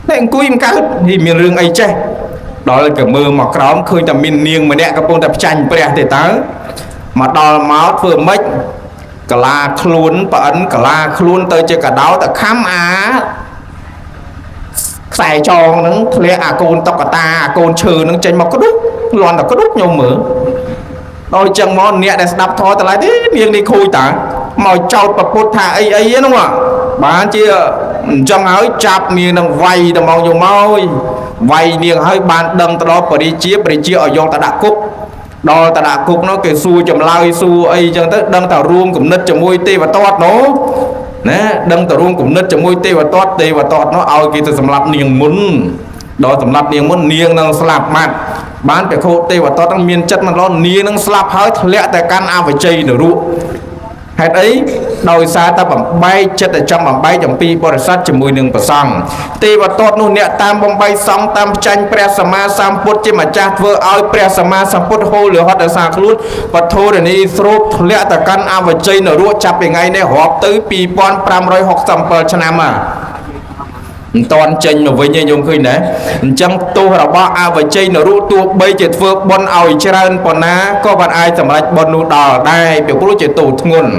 តែអង្គុយមិនកើតនេះមានរឿងអីចេះដល់ក៏មើលមកក្រោមឃើញតែមាននាងម្នាក់កំពុងតែផ្ចាញ់ព្រះទេតើមកដល់មកធ្វើម៉េចកលាខ្លួនប្រអិនកលាខ្លួនទៅជាកដោតែខំខ្សែចងហ្នឹងធ្លាក់អាកូនតុក្កតាអាកូនឈើហ្នឹងចេញមកក្ដុកលន់តែក្ដុកញោមមើលដល់ចឹងមកអ្នកដែលស្ដាប់ធម៌តម្លៃទេនាងនេះខូចតាមកចោតប្រពុតថាអីហ្នឹងបានជាអញ្ចឹងហើយចាប់នាងនឹងវាយតែមកយំមកវាយនាងហើយបានដឹងទៅដល់បរិជាឲ្យយកទៅដាក់គុកដល់ទៅដាក់គុកនោះគេសួរចម្លើយសួរអីចឹងទៅដឹងតែរួមគំនិតជាមួយទេវទត្តនោះណាដឹងតែរួមគំនិតជាមួយទេវទត្តនោះឲ្យគេទៅសម្លាប់នាងមុនដល់សម្លាប់នាងមុននាងនឹងស្លាប់បាត់បានព្រះខោទេវទត្តនឹងមានចិត្តមិនល្អនាងនឹងស្លាប់ហើយធ្លាក់តែកាន់អវជ័យនរកហេតុអីដោយសារតែបំបែកចិត្តតែចង់បំបែកអំពីបរិស័ទជាមួយនឹងព្រះសង្ឃទេវទត្តនោះអ្នកតាមបំបែកសង្ឃតាមចាញ់ព្រះសម្មាសម្ពុទ្ធជាម្ចាស់ធ្វើឲ្យព្រះសម្មាសម្ពុទ្ធហូរលិហត់ដោយសារខ្លួនវត្ថុរនីស្រូបធ្លាក់ទៅកាន់អវជ័យនរកចាប់ពីថ្ងៃនេះរាប់ទៅ2567ឆ្នាំមិនតន់ចេញមកវិញទេញោមឃើញដែរអញ្ចឹងទោសរបស់អវជ័យនរកទោះបីជាធ្វើបុណ្យឲ្យច្រើនប៉ុណ្ណាក៏មិនអាចសម្រេចបុណ្យនោះដល់ដែរពីព្រោះជាទោសធ្ងន់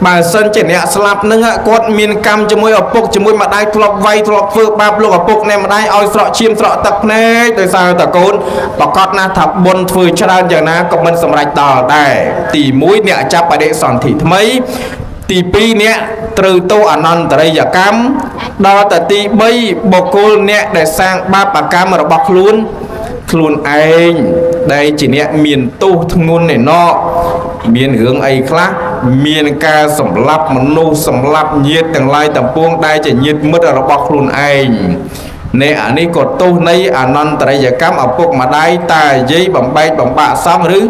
បើសិនជាអ្នកស្លាប់នឹងគាត់មានកម្មជាមួយឪពុកជាមួយម្ដាយធ្លាប់វាយធ្លាប់ធ្វើបាបលោកឪពុកអ្នកម្ដាយឲ្យស្រក់ឈាមស្រក់ទឹកភ្នែកដោយសារតែកូនប្រកាសណាស់ថាបុណ្យធ្វើច្រើនយ៉ាងណាក៏មិនសម្រេចដល់ដែរទី1អ្នកចាប់បដិសន្ធិថ្មីទី2អ្នកត្រូវទោសអនន្តរិយកម្មដល់ទៅទី3បុគ្គលអ្នកដែលសាងបាបកម្មរបស់ខ្លួនឯងដែលជាអ្នកមានទោសធ្ងន់ឯណោះមានរឿងអីខ្លះមានការសម្លាប់មនុស្សសម្លាប់ញាតិទាំងឡាយទាំងពួងដែលជាញាតិមិត្តរបស់ខ្លួនឯងអ្នកអានេះក៏ទោសនៃអនន្តរិយកម្មឪពុកម្ដាយតាយាយបំបែកបំបាក់សង្ឃឬ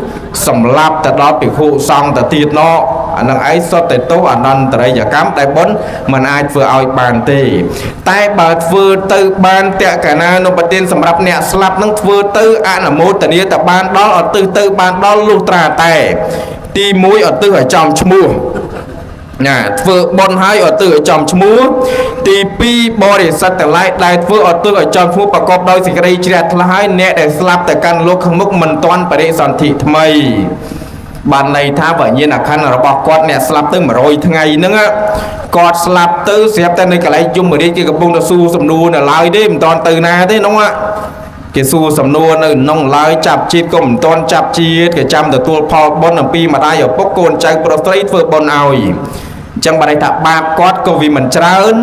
សម្លាប់ទៅដល់ភិក្ខុសង្ឃទៅទៀតណោះអានឹងឯងសុទ្ធតែទោសអនន្តរិយកម្មដែលបុណ្យមិនអាចធ្វើឲ្យបានទេតែបើធ្វើទៅបានតក្កណានុបទានសម្រាប់អ្នកស្លាប់នឹងធ្វើទៅអនុមោទនាទៅបានដល់អត់ទៅបានដល់លុះត្រាតែ tí mũi ở tư ở trong mua nè vừa bon hai ở tư ở trong mua tí pi body satellite đại vừa ở tư ở trong muaประกอบដោយសេចក្តីជ្រះថ្លាហើយអ្នកដែលស្លាប់តែកាន់លោកខាងមុខមិនទាន់បរិសន្ធិថ្មីបានន័យថាវិញ្ញាណក្ខន្ធរបស់គាត់អ្នកស្លាប់ទៅ100ថ្ងៃហ្នឹងគាត់ស្លាប់ទៅស្រាប់តែនៅកន្លែងយមរាជគេកំពុងតែស៊ូសំណួរនៅឡើយទេមិនទាន់ទៅណាទេនោះគេសួរសំណួរនៅក្នុងឡើយចាប់ជាតិក៏មិនទាន់ចាប់ជាតិគេចាំទទួលផលបុណ្យអំពីម្ដាយឪពុកកូនចៅប្រុសស្រីធ្វើបុណ្យឲ្យអញ្ចឹងបានន័យថាបាបគាត់ក៏វាមិនច្រើន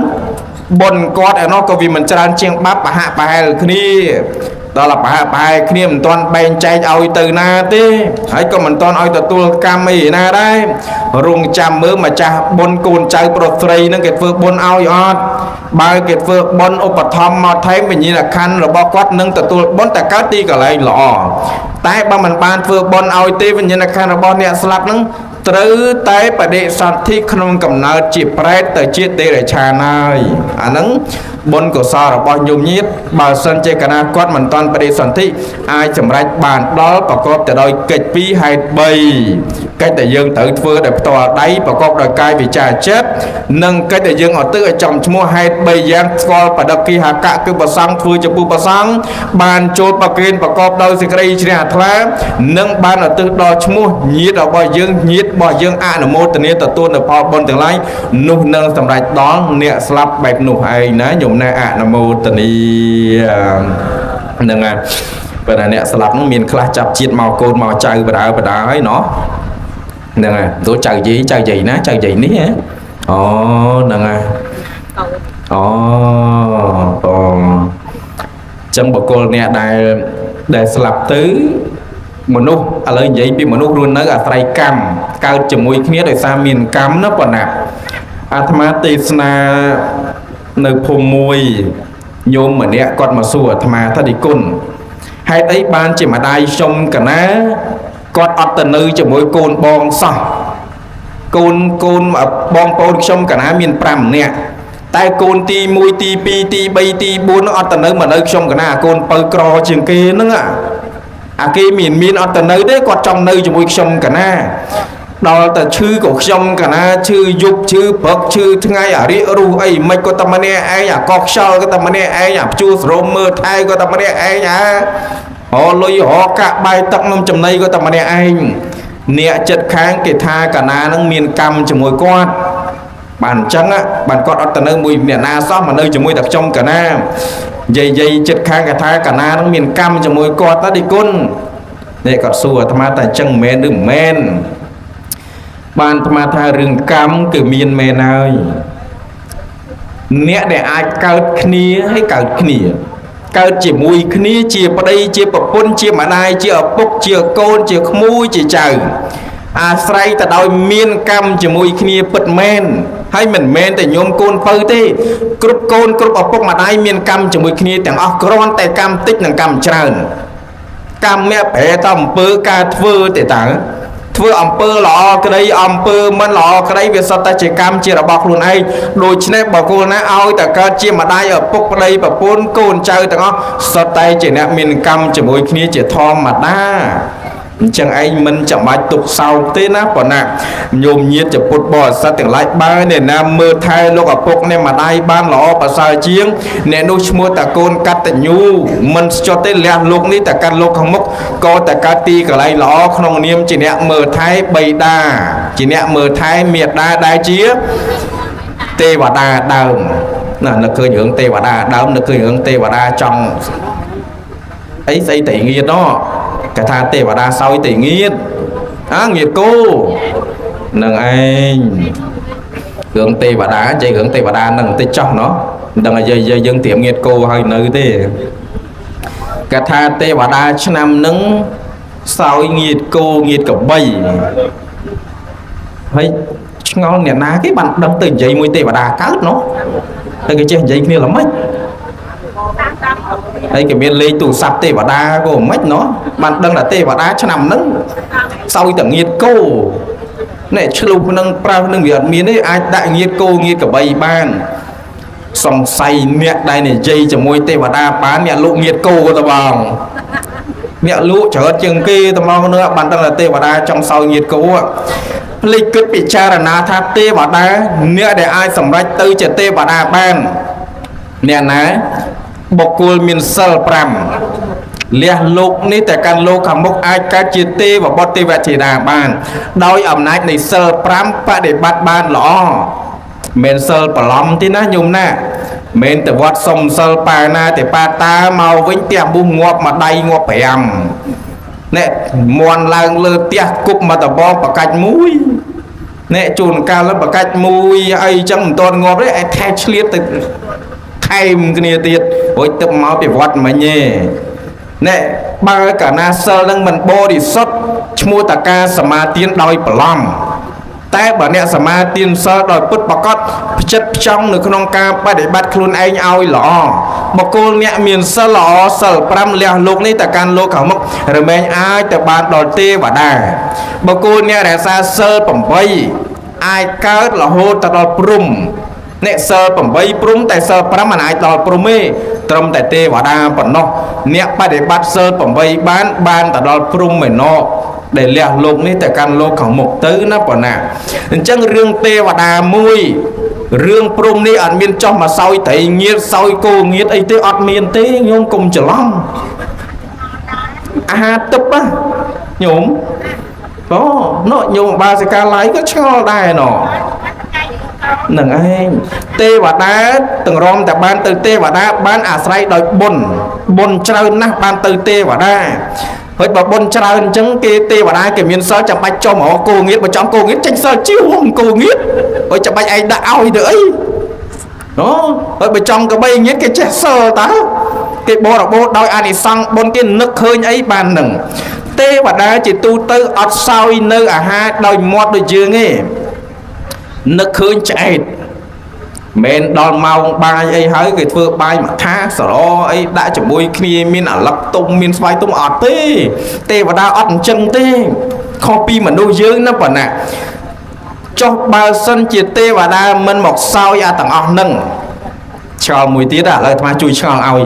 បុណ្យគាត់ឯនោះក៏វាមិនច្រើនជាងបាបប្រហាក់ប្រហែលគ្នាដល់ប្រហាក់ប្រហែលគ្នាមិនទាន់បែងចែកឲ្យទៅណាទេហើយក៏មិនទាន់ឲ្យទទួលកម្មអីណាដែររងចាំមើលម្ចាស់បុណ្យកូនចៅប្រុសស្រីនឹងគេធ្វើបុណ្យឲ្យអត់បើគេធ្វើបុណ្យឧបត្ថម្ភមកថែមវិញ្ញាណក្ខន្ធរបស់គាត់នឹងទទួលបុណ្យតែកើតទីកន្លែងល្អតែបើមិនបានធ្វើបុណ្យឲ្យទេវិញ្ញាណក្ខន្ធរបស់អ្នកស្លាប់នឹងត្រូវតែបដិសន្ធិក្នុងកំណើតជាប្រេតទៅជាទេរឆានហើយអាហ្នឹងបុណ្យកុសលរបស់ញោមញាតបើសិនជាកណាគាត់មិនតាន់បដិសន្ធិអាចសម្រេចបានដល់ប្រកបទៅដោយកិច្ច2ហេតុ3កិច្ចដែលយើងត្រូវធ្វើដោយផ្ទាល់ដៃប្រកបដោយកាយវាចាចិត្តនិងកិច្ចដែលយើងឲ្យទៅឲ្យចំឈ្មោះហេតុ3យ៉ាងស្គាល់បដិគិហកៈគឺប្រសង់ធ្វើចំពោះប្រសង់បានចូលប្រគេនប្រកបដោយសេចក្តីជ្រះថ្លានិងបានឧទ្ទិសដល់ឈ្មោះញាតិរបស់យើងញាតិរបស់យើងអនុមោទនាទទួលនៅផលបុណ្យទាំងឡាយនោះនឹងសម្រេចដល់អ្នកស្លាប់បែបនោះឯងណាញោមណាអនុមោទនាហ្នឹងហើយបើតែអ្នកស្លាប់នោះមានខ្លះចាប់ជាតិមកកូនមកចៅបដើហើយណោះហ្នឹងហើយទៅចៅយាយណាចៅយាយនេះហ៎អូហ្នឹងហើយអូបងចឹងបកគលអ្នកដែលស្លាប់ទៅមនុស្សឥឡូវនិយាយពីមនុស្សរស់នៅអាស្រ័យកម្មកើតជាមួយគ្នាដោយសារមានកម្មណាប៉ុណ្ណាអាត្មាទេសនានៅភូមិមួយញោមម្នាក់គាត់មកសួរអាត្មាថាឌីគុណហេតុអីបានជាម្ដាយខ្ញុំកណាគាត់អត់ទៅនៅជាមួយកូនបងសោះកូនបងប្អូនខ្ញុំកណាមាន5នាក់តែកូនទី1ទី2ទី3ទី4នោះអត់ទៅនៅមកនៅខ្ញុំកណាកូនបើក្រជាងគេហ្នឹងអាគេមានអត់ទៅនៅទេគាត់ចង់នៅជាមួយខ្ញុំកណាដល់តែឈឺក៏ខ្ញុំកណាឈឺយប់ឈឺព្រឹកឈឺថ្ងៃអារិរុះអីមិនក៏តែម្នាក់ឯងអាកោខ្យល់ក៏តែម្នាក់ឯងអាព្យួរសរោមមើលថែក៏តែម្នាក់ឯងអូលុយរកកាក់បាយទឹកនំចំណីក៏តែម្នាក់ឯងអ្នកចិត្តខាងគេថាកណានឹងមានកម្មជាមួយគាត់បានអញ្ចឹងបានគាត់អត់ទៅនៅមួយអ្នកណាសោះមកនៅជាមួយតែខ្ញុំកណាយាយចិត្តខាងគេថាកណានឹងមានកម្មជាមួយគាត់តើឌីគុណនេះគាត់សួរអាត្មាតែអញ្ចឹងមែនឬមិនមែនបានអាត្មាថារឿងកម្មគឺមានមែនហើយអ្នកដែលអាចកើតគ្នាហើយកើតគ្នាកើតជាមួយគ្នាជាប្តីជាប្រពន្ធជាម្ដាយជាឪពុកជាកូនជាក្មួយជាចៅអាស្រ័យទៅដោយមានកម្មជាមួយគ្នាពិតមែនហើយមិនមែនតែញោមកូនពៅទេគ្រប់កូនគ្រប់ឪពុកម្ដាយមានកម្មជាមួយគ្នាទាំងអស់គ្រាន់តែកម្មតិចនិងកម្មច្រើនកម្មអ្នកប្រែតអំពើការធ្វើទេតើធ្វើអំពើល្អក្តីអំពើមិនល្អក្តីវាសុទ្ធតែជាកម្មជារបស់ខ្លួនឯងដូច្នេះបើគូណាឲ្យតែកើតជាម្ដាយឪពុកប្តីប្រពន្ធកូនចៅទាំងអស់សុទ្ធតែជាអ្នកមានកម្មជាមួយគ្នាជាធម្មតាអញ្ចឹងឯងមិនចាំបាច់ទុកសោកទេណាប៉ុណ្ណាញោមញាតចពុតបរិស័ទទាំងឡាយបើអ្នកណាមើលថែលោកឪពុកអ្នកម្ដាយបានល្អប្រសើរជាងអ្នកនោះឈ្មោះតាកូនកតញ្ញូមិនស្ចត់ទេលះលោកនេះតែកាត់លោកខាងមុខក៏តែកើតទីកន្លែងល្អក្នុងនាមជាអ្នកមើលថែបិតាជាអ្នកមើលថែមេដាដែលជាទេវតាដើមណានឹកឃើញរឿងទេវតាដើមនឹកឃើញរឿងទេវតាចង់អីស្អីតែងៀតណោះគេថាទេវតាសោយតែងៀតងៀតគោនឹងឯងរឿងទេវតានិយាយរឿងទេវតានឹងបន្តិចចោះណោះមិនដឹងឲ្យយើងត្រៀមងៀតគោឲ្យនៅទេគេថាទេវតាឆ្នាំនឹងសោយងៀតគោងៀតកបីហើយឆ្ងល់អ្នកណាគេបានដឹងទៅនិយាយមួយទេវតាកើតណោះហើយគេចេះនិយាយគ្នាល្មិចហើយគេមានលេខទូរស័ព្ទទេវតាក៏មិនណោះបានដឹងថាទេវតាឆ្នាំហ្នឹងសោយតែងៀតគោនេះឆ្លុះនឹងប្រើនឹងវាអត់មានទេអាចដាក់ងៀតគោងៀតកបីបានសង្ស័យអ្នកដែលនិយាយជាមួយទេវតាបានអ្នកលោកងៀតគោក៏ទៅបង អ្នកលក់ច្រើនជាងគេទៅមកnữaបានដឹងថាទេវតាចង់សោយញាតគោភ្លេចគិតពិចារណាថាទេវតាអ្នកដែលអាចសម្រេចទៅជាទេវតាបានអ្នកណាបុគ្គលមានសិល5លះលោកនេះតែកាន់លោកខាងមុខអាចកើតជាទេវបុត្រទេវធីតាបានដោយអំណាចនៃសិល5បដិបត្តិបានល្អមិនសិលប្រឡំទេណាញោមណាមិនទៅវត្តសុំសិលប៉ាណាទេប៉ាតាមកវិញផ្ទះបុះងាប់មួយដៃងាប់5អ្នកមន់ឡើងលើផ្ទះគប់មកតបងបកាច់មួយអ្នកជួនកាលបកាច់មួយអីចឹងមិនទាន់ងាប់ទេឯថែឆ្លៀតទៅថែមគ្នាទៀតរួចទឹកមកពីវត្តមិញទេណែបើកាលណាសិលនឹងមិនបរិសុទ្ធឈ្មោះតកាសមាទានដោយប្រឡំតែបើអ្នកសមាទានសិលដោយពុតប្រកបផ្ចិតផ្ចង់នៅក្នុងការបដិបត្តិខ្លួនឯងឲ្យល្អបុគ្គលអ្នកមានសិលល្អសិល5លះលោកនេះតកាន់លោកខាងមុខរមែងអាចទៅបានដល់ទេវតាបុគ្គលអ្នករក្សាសិល8អាចកើតរហូតទៅដល់ព្រំអ្នកសិល8ព្រំតែសិល5មិនអាចដល់ព្រំទេត្រឹមតែទេវតាប៉ុណ្ណោះអ្នកបដិបត្តិសិល8បានទៅដល់ព្រំឯណោះដែលលះលោកនេះតែកាន់លោកខាងមុខទៅណាប៉ុណ្ណាអញ្ចឹងរឿងទេវតាមួយរឿងព្រំនេះអត់មានចោះមកសោយត្រីងៀតសោយគោងៀតអីទេអត់មានទេញោមកុំច្រឡំអាហារទឹកណាញោមអូណោញោមបាសិកាឡាយក៏ឆ្ងល់ដែរណោនឹងឯងទេវតាទាំងរំតែបានទៅទេវតាបានអាស្រ័យដោយបុណ្យច្រើនណាស់បានទៅទេវតាហើយបើបុណ្យច្រើនអញ្ចឹងគេទេវតាគេមានសិលចាំបាច់ចុះមកគោងៀតបើចង់គោងៀតចេញសិលជាវងគោងៀតហើយចាំបាច់ឯងដាក់ឲ្យទៅអីអូហើយបើចង់កបីងៀតគេចេះសិលតើគេបរិបូរដោយអានិសង្សបុណ្យគេនឹកឃើញអីបាននឹងទេវតាជាទូទៅអត់សោយនៅអាហារដោយមាត់ដូចយើងទេនឹកឃើញឆ្អែតមិនដល់ម៉ោងបាយអីហើយគេធ្វើបាយមកថាសរអីដាក់ជាមួយគ្នាមានអាឡឹកទុំមានស្វាយទុំអត់ទេទេវតាអត់អញ្ចឹងទេខុសពីមនុស្សយើងណាប៉ុណ្ណាចុះបើសិនជាទេវតាមិនមកសោយអាទាំងអស់នឹងឆ្ងល់មួយទៀតឥឡូវអាត្មាជួយឆ្ងល់ឲ្យ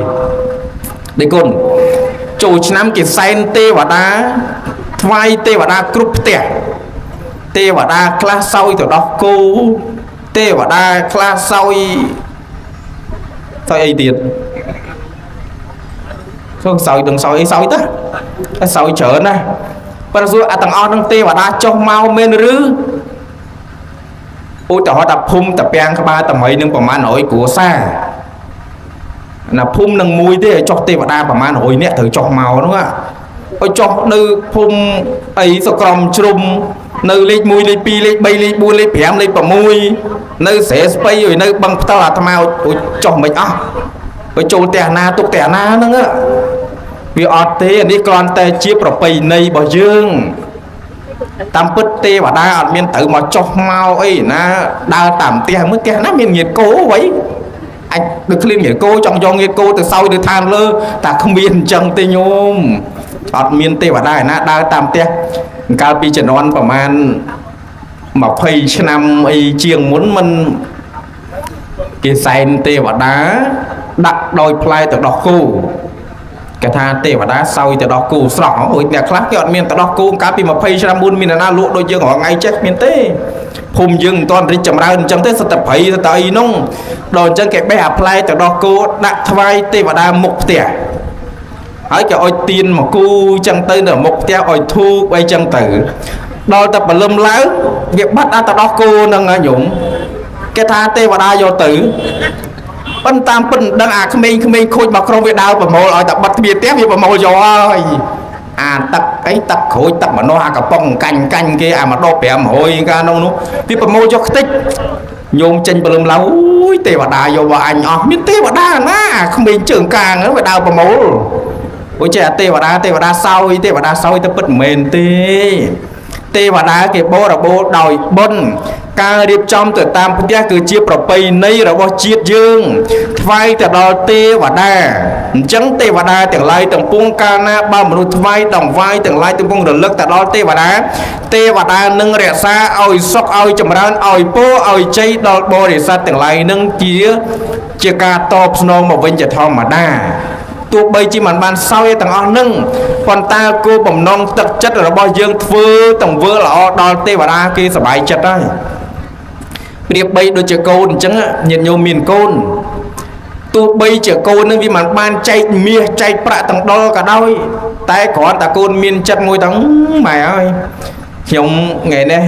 ដេគុណចូលឆ្នាំគេសែនទេវតាថ្វាយទេវតាគ្រប់ផ្ទះទេវតាខ្លះសោយទៅដោះគោទេវតាខ្លះសោយអីទៀតសោយដឹងសោយអីសោយទៅសោយច្រើនណាស់ប៉ុន្តែសួរអាទាំងអស់នឹងទេវតាចុះមកមែនឬឧទាហរណ៍ថាភូមិតាពាំងក្បាលតម្រៃនឹងប្រមាណ100គ្រួសារណាភូមិនឹងមួយទេចុះទេវតាប្រមាណ100នាក់ត្រូវចុះមកហ្នឹងឲ្យចុះនៅភូមិអីសក្រមជ្រុំនៅលេខ1លេខ2លេខ3លេខ4លេខ5លេខ6នៅស្រែស្ពៃឲ្យនៅបឹងផ្ទល់អាត្មាចុះមិនអស់ឲ្យចូលផ្ទះណាទុកផ្ទះណាហ្នឹងវាអត់ទេអានេះគ្រាន់តែជាប្រពៃណីរបស់យើងតាមពិតទេវតាអត់មានត្រូវមកចុះមកអីណាដើរតាមផ្ទះមើលផ្ទះណាមានញាតិគោអ្វីអាចដូចឃ្លៀងញាតិគោចង់យកញាតិគោទៅសោយទៅឋានលើតែគ្មានអញ្ចឹងទេញោមអត់មានទេវតាឯណាដើរតាមផ្ទះកាលពីជំនាន់ប្រហែល20ឆ្នាំអីជាងមុនមិនគេសែនទេវតាដាក់ដោយផ្លែទៅដោះគោគេថាទេវតាសោយទៅដោះគោស្រស់ហើយអ្នកខ្លះគេអត់មានទៅដោះគោកាលពី20ឆ្នាំមុនមានណាលក់ដូចយើងរាល់ថ្ងៃចេះមានទេភូមិយើងមិនទាន់រីកចម្រើនអញ្ចឹងទេសត្វព្រៃទៅអីនោះដល់អញ្ចឹងគេបេះអាផ្លែទៅដោះគោដាក់ថ្វាយទេវតាមុខផ្ទះហើយគេឲ្យទៀនមកគូចឹងទៅនៅមុខផ្ទះឲ្យធូបអីចឹងទៅដល់តែព្រលឹមឡើងវាបាត់ដល់ទៅដោះគោនឹងញោមគេថាទេវតាយកទៅប៉ុន្តែតាមពិតដឹងអាក្មេងខូចមកក្រុមវាដើរប្រមូលឲ្យតែបាត់ទ្វារផ្ទះវាប្រមូលយកហើយអាទឹកអីទឹកក្រូចទឹកម្នាស់អាកំប៉ុងកាញ់គេអាម្ដង500កាលនោះវាប្រមូលយកខ្ទេចញោមចេញព្រលឹមឡើងអូយទេវតាយកមកអញអស់មានទេវតាណាក្មេងជើងកាងវាដើរប្រមូលអូចេះទេវតាសោយទេវតាសោយទៅពិតមិនមែនទេទេវតាគេបរិបូរដោយបុណ្យការរៀបចំទៅតាមផ្ទះគឺជាប្រពៃណីរបស់ជាតិយើងថ្វាយទៅដល់ទេវតាអញ្ចឹងទេវតាទាំងឡាយទាំងពួងកាលណាបើមនុស្សថ្វាយដង្វាយទាំងឡាយទាំងពួងរលឹកទៅដល់ទេវតានឹងរក្សាឲ្យសុខឲ្យចម្រើនឲ្យពរឲ្យជ័យដល់បរិស័ទទាំងឡាយនឹងជាការតបស្នងមកវិញជាធម្មតា ទោះបីជាមិនបានសោយទាំងអស់នឹងប៉ុន្តែគោបំណងទឹកចិត្តរបស់យើងធ្វើទង្វើល្អដល់ទេវតាគេសប្បាយចិត្តហើយប្រៀបបីដូចជាកូនអញ្ចឹងញាតិញោមមានកូនទោះបីជាកូននឹងវាមិនបានចែកមាសចែកប្រាក់ទាំងដុលក៏ដោយតែគ្រាន់តែកូនមានចិត្តមួយទាំងម៉ែអើយខ្ញុំថ្ងៃនេះ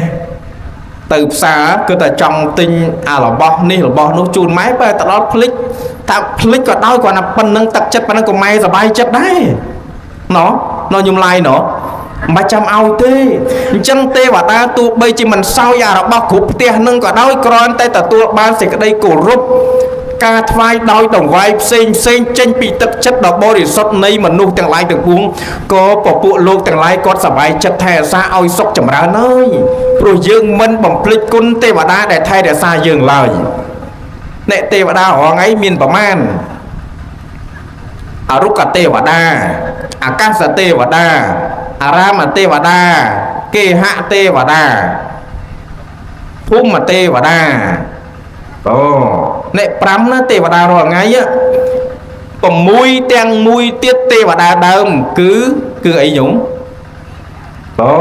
ទៅផ្សារគឺតែចង់ទិញអារបស់នេះរបស់នោះជូនម៉ែបើទៅដល់ភ្លេចថាភ្លេចក៏ដោយគ្រាន់តែប៉ុណ្្នឹងទឹកចិត្តប៉ុណ្្នឹងក៏ម៉ែសប្បាយចិត្តដែរណោះខ្ញុំឡាយណោះមិនបាច់ចាំឲ្យទេអញ្ចឹងទេវតាទោះបីជាមិនសោយអារបស់គ្រប់ផ្ទះនឹងក៏ដោយគ្រាន់តែទទួលបានសេចក្តីគោរពការថ្វាយដោយដង្វាយផ្សេងចេញពីទឹកចិត្តដ៏បរិសុទ្ធនៃមនុស្សទាំងឡាយទាំងពួងក៏ពពួកលោកទាំងឡាយគាត់សប្បាយចិត្តថែរក្សាឲ្យសុខចម្រើនហើយព្រោះយើងមិនបំភ្លេចគុណទេវតាដែលថែរក្សាយើងឡើយអ្នកទេវតារងឯងមានប្រមាណអរុក្ខទេវតាអាកាសទេវតាអារាមទេវតាគេហទេវតាភូមិទេវតាអូអ្នក5ណាទេវតារាល់ថ្ងៃ6ទាំងមួយទៀតទេវតាដើមគឺអីញោមអូ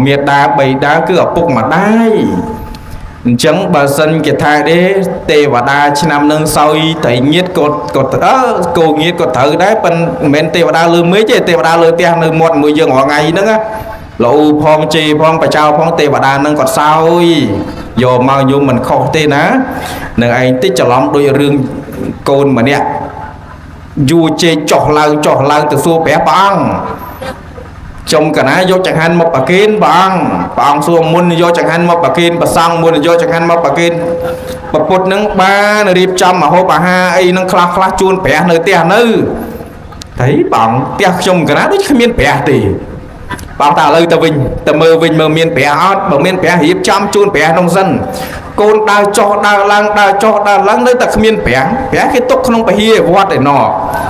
មេដាបៃតាគឺឪពុកម្ដាយអញ្ចឹងបើសិនគេថាទេវតាឆ្នាំនឹងសោយត្រីងៀតក៏គោងៀតក៏ត្រូវដែរប៉ុន្តែមិនមែនទេវតាលើមេឃទេទេវតាលើផ្ទះនៅមាត់មួយយើងរាល់ថ្ងៃហ្នឹងលោផងជេផងបចៅផងទេវតានឹងគាត់សោយយកមកញោមមិនខុសទេណានឹងឯងតិចច្រឡំដូចរឿងកូនម្នាក់យួរជេចុះឡើងទៅសួរព្រះអង្គចំកណាយកចង្ហាន់មកប្រគេនព្រះអង្គសួរមុនយកចង្ហាន់មកប្រគេនព្រះសង្ឃមុនយកចង្ហាន់មកប្រគេនព្រះពុទ្ធនឹងបានរៀបចំមហូបអាហារអីនឹងខ្លះជូនព្រះនៅផ្ទះនៅតែព្រះអង្គផ្ទះខ្ញុំកណាដូចគ្មានព្រះទេបងតាឥឡូវទៅវិញទៅមើលវិញមើលមានព្រះអត់បើមានព្រះរៀបចំជូនព្រះក្នុងសិនកូនដើរចុះដើរឡើងដើរចុះដើរឡើងនៅតែគ្មានព្រះគេទុកក្នុងពហិវត្តឯណោះ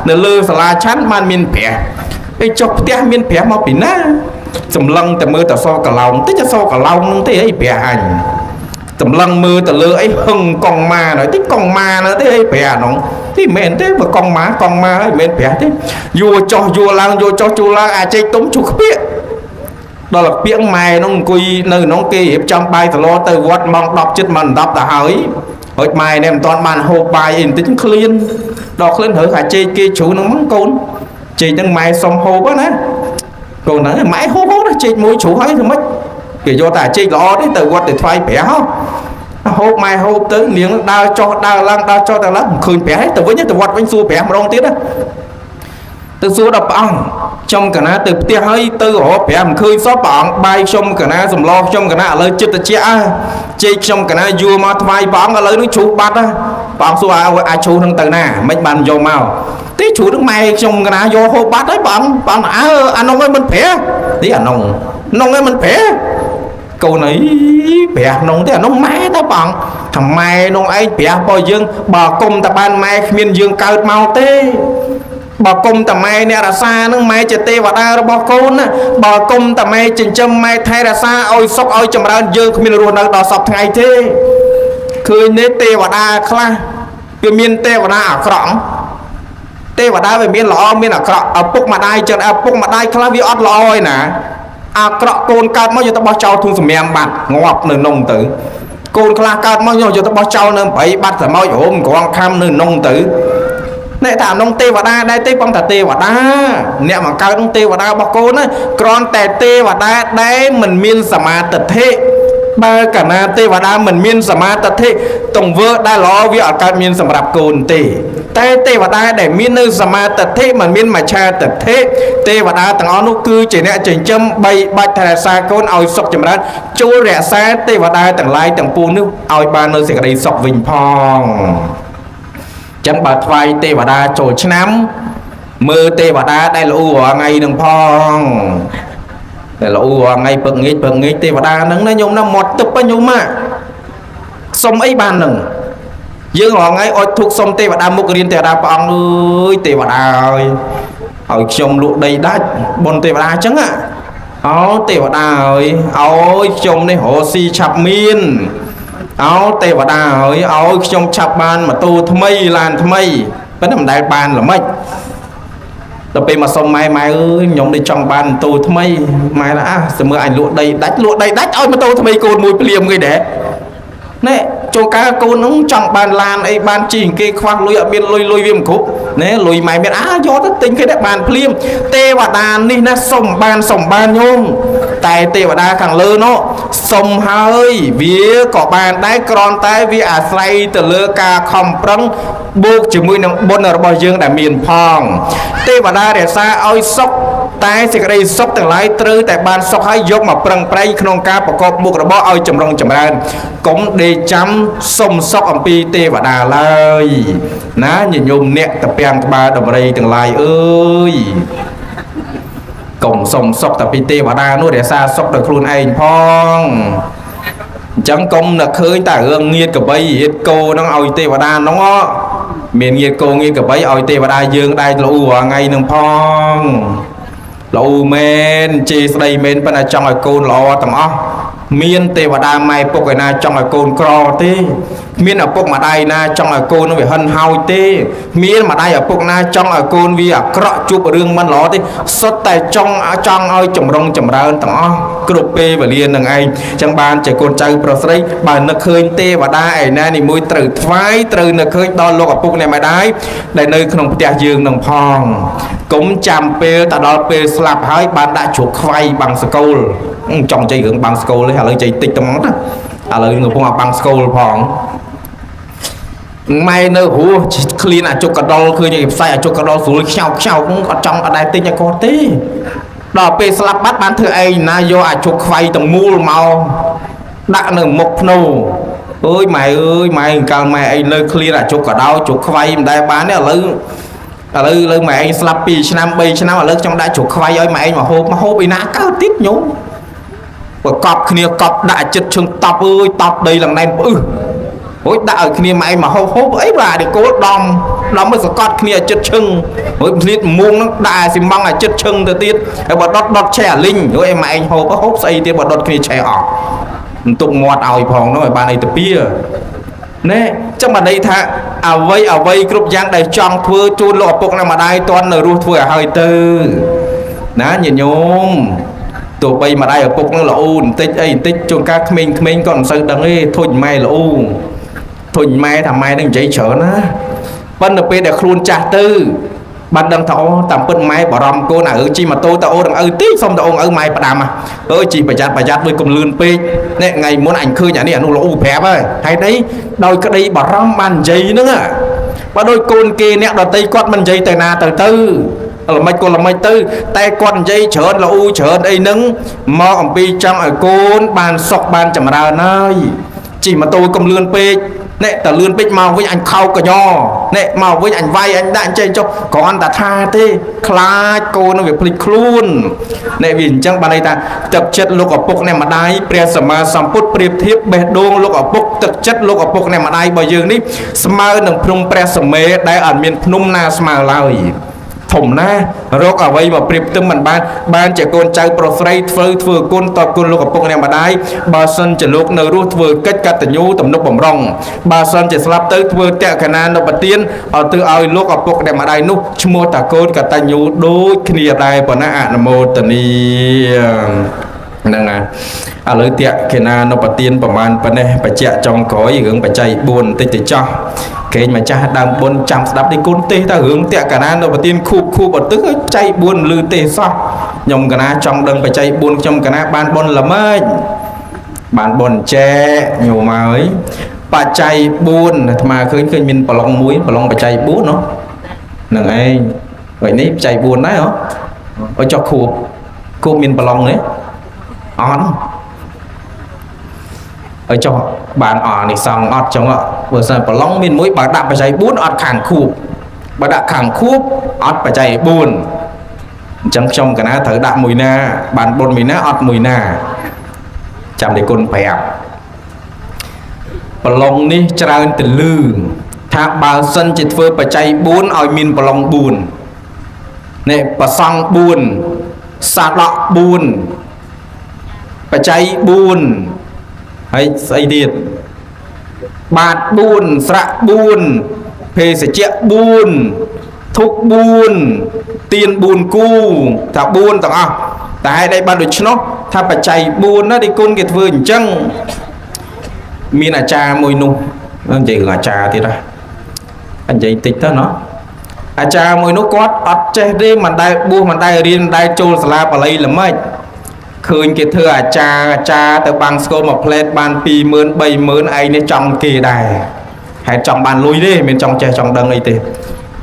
នៅលើសាលាឆាន់បានមានព្រះពេលចុះផ្ទះមានព្រះមកពីណាសម្លឹងតែមើលតែសកឡោងតិចតែសកឡោងនឹងទេអីព្រះអញសម្លឹងមើលទៅលើអីហឹងកង់ម៉ាហើយតិចកង់ម៉ានៅទេអីព្រះហ្នឹងទីមែនទេបើកង់ម៉ាហើយមិនមែនព្រះទេយួរចុះយួរឡើងយួរចុះយួរឡើងអាចែកទុំជុះខ្ពាកដល់ពាកម៉ែនោះអង្គុយនៅក្នុងគេរៀបចំបាយសឡទៅវត្តម៉ោង10ជិតម៉ោង10ទៅហើយម៉ែនេះមិនទាន់បានហូបបាយអីបន្តិចឃ្លានដល់ឃ្លានរើអាចែកគេជ្រូហ្នឹងកូនជែកហ្នឹងម៉ែសុំហូបណាកូនហ្នឹងម៉ែហូបណាជែកមួយជ្រូហើយធ្វើម៉េចគេយកតែជែកល្អទេទៅវត្តទៅថ្វាយព្រះហូបម៉ែហូបទៅនាងដើរចុះដើរឡើងដើរចុះដើរឡើងឃើញព្រះទៅវិញទៅវត្តវិញសួរព្រះម្ដងទៀតណាទៅសួរដល់ព្រះអង្គខ្ញុំកណាទៅផ្ទះហើយទៅរកព្រះមិនឃើញសោះព្រះអង្គបាយខ្ញុំកណាសម្លខ្ញុំកណាឥឡូវចិត្តតិចជែកខ្ញុំកណាយួរមកថ្វាយព្រះអង្គឥឡូវនេះជ្រូកបាត់ព្រះអង្គសួរអាចជ្រូកនឹងទៅណាមិនបានយកមកទេជ្រូកនឹងម៉ែខ្ញុំកណាយកហូបបាត់ហើយព្រះអង្គអានោះឯងមិនព្រះនេះអានោះឯងមិនព្រះកូនអីព្រះនោះទេអានោះម៉ែតើព្រះអង្គថាម៉ែនោះឯងព្រះរបស់យើងបើគុំតែបានម៉ែគ្មានយើងកើតមកទេបើគុំតម៉ែអ្នករសានឹងម៉ែជាទេវតារបស់កូនណាបើគុំតម៉ែចិញ្ចឹមម៉ែថែរក្សាឲ្យសុខឲ្យចម្រើនយើងគ្មានរស់នៅដល់សពថ្ងៃទេឃើញនេះទេវតាខ្លះវាមានទេវតាអាក្រក់ទេវតាវាមានល្អមានអាក្រក់ឪពុកម្ដាយចឹងឪពុកម្ដាយខ្លះវាអត់ល្អឯណាអាក្រក់កូនកើតមកយកទៅបោះចោលធុងសម្រាមបាត់ងាប់នៅក្នុងទៅកូនខ្លះកើតមកយកទៅបោះចោលនៅព្រៃបាត់ស្រមោចរោមក្រងខំនៅក្នុងទៅអ្នកថានងទេវតាដែរទេប៉ុន្តែទេវតាអ្នកមកកើតនឹងទេវតារបស់កូនណាគ្រាន់តែទេវតាដែលមិនមានសមាទិដ្ឋិបើកាលណាទេវតាមិនមានសមាទិដ្ឋិទង្វើដែលល្អវាអត់កើតមានសម្រាប់កូនទេតែទេវតាដែលមាននៅសមាទិដ្ឋិមិនមានមច្ឆាទិដ្ឋិទេវតាទាំងអស់នោះគឺជាអ្នកចិញ្ចឹមបីបាច់ថែរក្សាកូនឲ្យសុខចម្រើនចូលរក្សាទេវតាទាំងឡាយទាំងពួងនោះឲ្យបាននៅសេចក្តីសុខវិញផងចឹងបើថ្វាយទេវតាចូលឆ្នាំមើលទេវតាដែលល្អរាល់ថ្ងៃនឹងផងតែល្អរាល់ថ្ងៃពឹកងាយទេវតាហ្នឹងណាញោមណាមាត់ទឹកញោមសុំអីបានហ្នឹងយើងរាល់ថ្ងៃអុជធូបសុំទេវតាមុខរៀនទេវតាព្រះអង្គអើយទេវតាអើយឲ្យខ្ញុំលក់ដីដាច់បុណ្យទេវតាអញ្ចឹងអូទេវតាអើយឲ្យខ្ញុំនេះរស់ស៊ីឆាប់មានទេវតាហើយឲ្យខ្ញុំឆាប់បានម៉ូតូថ្មីឡានថ្មីប៉ុន្តែមិនដែលបានល្មិច ដល់ពេលមកសុំម៉ែអើយខ្ញុំនេះចង់បានម៉ូតូថ្មីម៉ែថាស្មើអញលក់ដីដាច់ឲ្យម៉ូតូថ្មីកូនមួយភ្លាមគេដែរណែចូលកាកូននឹងចង់បានឡានអីបានជីគេខ្វះលុយអត់មានលុយវាមិនគ្រប់ណែលុយម៉ែមានយកទៅទិញគេដែរបានភ្លាមទេវតានេះណាសុំបានញោមតែទេវតាខាងលើនោះសុំហើយវាក៏បានដែរគ្រាន់តែវាអាស្រ័យទៅលើការខំប្រឹងបូកជាមួយនឹងបុណ្យរបស់យើងដែលមានផងទេវតារក្សាឲ្យសុខតែសេចក្តីសុខទាំងឡាយត្រូវតែបានសុខហើយយកមកប្រឹងប្រែងក្នុងការប្រកបមុខរបរឲ្យចម្រុងចម្រើនកុំដេកចាំសុំសុខអំពីទេវតាឡើយណាញាតិញោមអ្នកតពាំងក្បាលដំរីទាំងឡាយអើយកុំសុំសុខតែពីទេវតានោះរក្សាសុខដោយខ្លួនឯងផងអញ្ចឹងកុំនឹកឃើញតែរឿងងៀតកបីហៀតគោហ្នឹងឲ្យទេវតាហ្នឹងមានងៀតគោងៀតកបីឲ្យទេវតាយើងដែរលូរាល់ថ្ងៃហ្នឹងផងលូមែនជេរស្ដីមែនប៉ុន្តែចង់ឲ្យកូនល្អទាំងអស់មានទេវតាម៉ែពុកឯណាចង់ឲ្យកូនក្រទេមានឪពុកម្ដាយណាចង់ឲ្យកូនវាហិនហោចទេមានម្ដាយឪពុកណាចង់ឲ្យកូនវាអាក្រក់ជួបរឿងមិនល្អទេសុទ្ធតែចង់ឲ្យចម្រុងចម្រើនទាំងអស់គ្រប់ពេលវេលានឹងឯងអញ្ចឹងបានជាកូនចៅប្រុសស្រីបើនឹកឃើញទេវតាឯណានីមួយត្រូវថ្វាយត្រូវនឹកឃើញដល់លោកឪពុកអ្នកម្ដាយដែលនៅក្នុងផ្ទះយើងនឹងផងកុំចាំពេលទៅដល់ពេលស្លាប់ហើយបានដាក់ជ្រុកខ្វៃបាំងសកូលចង់ចៃរឿងបាំងស្គូលទេឥឡូវចៃតិចទៅហ្មងណាឥឡូវកំពុងឲ្យបាំងស្គូលផងម៉ែនៅហួរឃ្លានអាជុកកដុលឃើញឯផ្សាយអាជុកកដុលស្រួលខ្ចោកអត់ចង់អត់ដែរទិញឲ្យគាត់ទេដល់ពេលស្លាប់បាត់បានធ្វើឯងណាយកអាជុកខ្វៃទាំងមូលមកដាក់នៅមុខភ្នោអើយម៉ែម៉ែកាលម៉ែឯងនៅឃ្លានអាជុកកដៅជុកខ្វៃមិនដែរបានទេឥឡូវម៉ែឯងស្លាប់2ឆ្នាំ3ឆ្នាំឥឡូវចង់ដាក់ជ្រុកខ្វៃឲ្យម៉ែឯងមកហូបឯណាកើតទៀតញោមបើកប់គ្នាកប់ដាក់ចិត្តឈឹងតប់តប់ដីឡើងណែនផ្អឹសហួយដាក់ឲ្យគ្នាម៉ែឯងមកហូបអីបាទនេះគោលដំឲ្យសកត់គ្នាចិត្តឈឹងហួយភ្លៀតមួងហ្នឹងដាក់ស៊ីម៉ង់ឲ្យចិត្តឈឹងទៅទៀតហើយបើដុតឆេះអាលីងហួយឯម៉ែឯងហូបស្អីទៀតបើដុតគ្នាឆេះអស់បន្ទុកមាត់ឲ្យផងនោះឲ្យបានអីទៅពីណែចឹងបានន័យថាអ្វីគ្រប់យ៉ាងដែលចង់ធ្វើជូនលោកឪពុកនិងម្ដាយតន់នៅរស់ធ្វើឲ្យហើយទៅណាញាតិញោមទោះបីម្ដាយឪពុកនឹងល្អបន្តិចជួនកាលក្មេងៗក៏មិនសូវដឹងទេធុញម៉ែល្អធុញម៉ែថាម៉ែនឹងនិយាយច្រើនណាប៉ុន្តែពេលដែលខ្លួនចាស់ទៅបានដឹងថាអូតាមពិតម៉ែបារម្ភកូនឲ្យជិះម៉ូតូតើអូនឹងឪតិចសុំតើអូឪម៉ែផ្ដាំអើយជិះប្រយ័ត្នដូចកុំលឿនពេកនេះថ្ងៃមុនអញឃើញអានេះអានោះល្អប្រាប់ហើយហេតុអីដោយក្តីបារម្ភបាននិយាយហ្នឹងបើដោយកូនគេអ្នកដតីគាត់មិននិយាយទៅណាទៅល្មិចក៏ល្មិចទៅតែគាត់និយាយច្រើនល្អច្រើនអីហ្នឹងមកអំពីចង់ឲ្យកូនបានសុខបានចម្រើនហើយជិះម៉ូតូកុំលឿនពេកណែតលឿនពេកមកវិញអញខោកកញ្ញណែមកវិញអញវាយអញដាក់ចេញចុះគ្រាន់តែថាទេខ្លាចកូននឹងវាភ្លេចខ្លួនណែវាអញ្ចឹងបានន័យថាទឹកចិត្តលោកឪពុកអ្នកម្ដាយព្រះសម្មាសម្ពុទ្ធប្រៀបធៀបបេះដូងលោកឪពុកទឹកចិត្តលោកឪពុកអ្នកម្ដាយរបស់យើងនេះស្មើនឹងភ្នំព្រះសុមេរុដែលអត់មានភ្នំណាស្មើឡើយធំណារកអ្វីមកប្រៀបផ្ទឹមមិនបានជាកូនចៅប្រុសស្រីធ្វើគុណតបគុណលោកឪពុកអ្នកម្ដាយបើសិនជាលោកនៅរស់ធ្វើកិច្ចកតញ្ញូទំនុកបំរុងបើសិនជាស្លាប់ទៅធ្វើតក្កណានុបទានឲ្យទៅឲ្យលោកឪពុកអ្នកម្ដាយនោះឈ្មោះតាកូនកតញ្ញូដូចគ្នាដែរប៉ុណ្ណាអនុមោទនីហ្នឹងណាឥឡូវតក្កណានុបទានប្រមាណប៉ុណ្ណេះបច្ចៈចុងក្រោយរឿងបច្ច័យ4បន្តិចទៅចោះកេងម្ចាស់ដើមបុណ្យចាំស្ដាប់នេះគុណទេសតើរឿងតក្កណានុបទានខូបអត់ទឹកបច្ច័យ4លឺទេសោះខ្ញុំកណាចង់ដឹងបច្ច័យ4ខ្ញុំកណាបានបុណ្យល្មិចបានបុណ្យចែញោមហើយបច្ច័យ4អាត្មាឃើញមានប្រឡងមួយប្រឡងបច្ច័យ4នោះហ្នឹងឯងហើយនេះបច្ច័យ4ដែរហ៎ឲ្យចុះខួបមានប្រឡងទេអត់ឲ្យចុះបាននេះសងអត់ចឹងបើសិនប្រឡងមានមួយបើដាក់បច្ច័យ4អត់ខាងខួបបើដាក់ខាងខួបអត់បច្ច័យ4អញ្ចឹងខ្ញុំកណាត្រូវដាក់មួយណាបានបុណ្យមួយណាអត់មួយណាចាំតែគុណប្រាប់ប្រឡងនេះច្រើនទៅលឺថាបើសិនជាធ្វើបច្ច័យ4ឲ្យមានប្រឡង4នេះប្រសង់4សាដក4បច្ច័យ4ហើយស្អីទៀតបាត4ស្រៈ4ភេសជ្ជៈ4 ทุกบุญเตียนบุญกู้ถ้าบุญต่างอ่ะแต่ได้บ้านดุชนกถ้าปัจจัยบุญนะที่คุณเกิดฟื้นจังมีอาจารย์มวยนุ่งนั่นใจอาจารย์ที่ละอันใจติดเท่าเนาะอาจารย์มวยนุ่งก็อัดใจได้มันได้บุญมันได้เรียนได้โจรสลาปอะไรหรือไม่คืนเกิดเธออาจารย์แต่บางสกุลมาเพลทบานปีหมื่นใบหมื่นไอ้เนี่ยจองเกได้ให้จองบานลุยดิเป็นจองใจจองดังไอ้เต้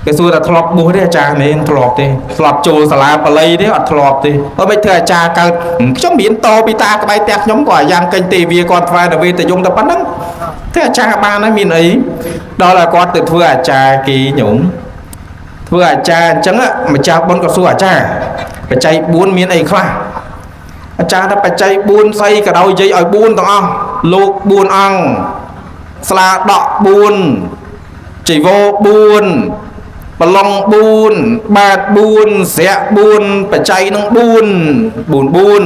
cái xưa là thọp bùa đấy cha này thọp đi thọp chùa xà la bà lấy đấy ở thọp đi ở bây giờ cha cao trong biển to bị ta cái bay tẹt nhóm quả giang kênh tì vì con phải là vì tự dùng tập bắn nắng thế cha ba nói mình ấy đó là con từ thưa cha kỳ nhũng thưa cha chẳng á mà cha bốn con xua cha phải chạy buôn miếng ấy khoa cha ta phải chạy buôn xây cả đầu dây ở buôn tao không lục buôn ăn xà đọ buôn chỉ vô buônบลองบุญบาดบุญเสียบุญปัจจัยน้องบุญบุญ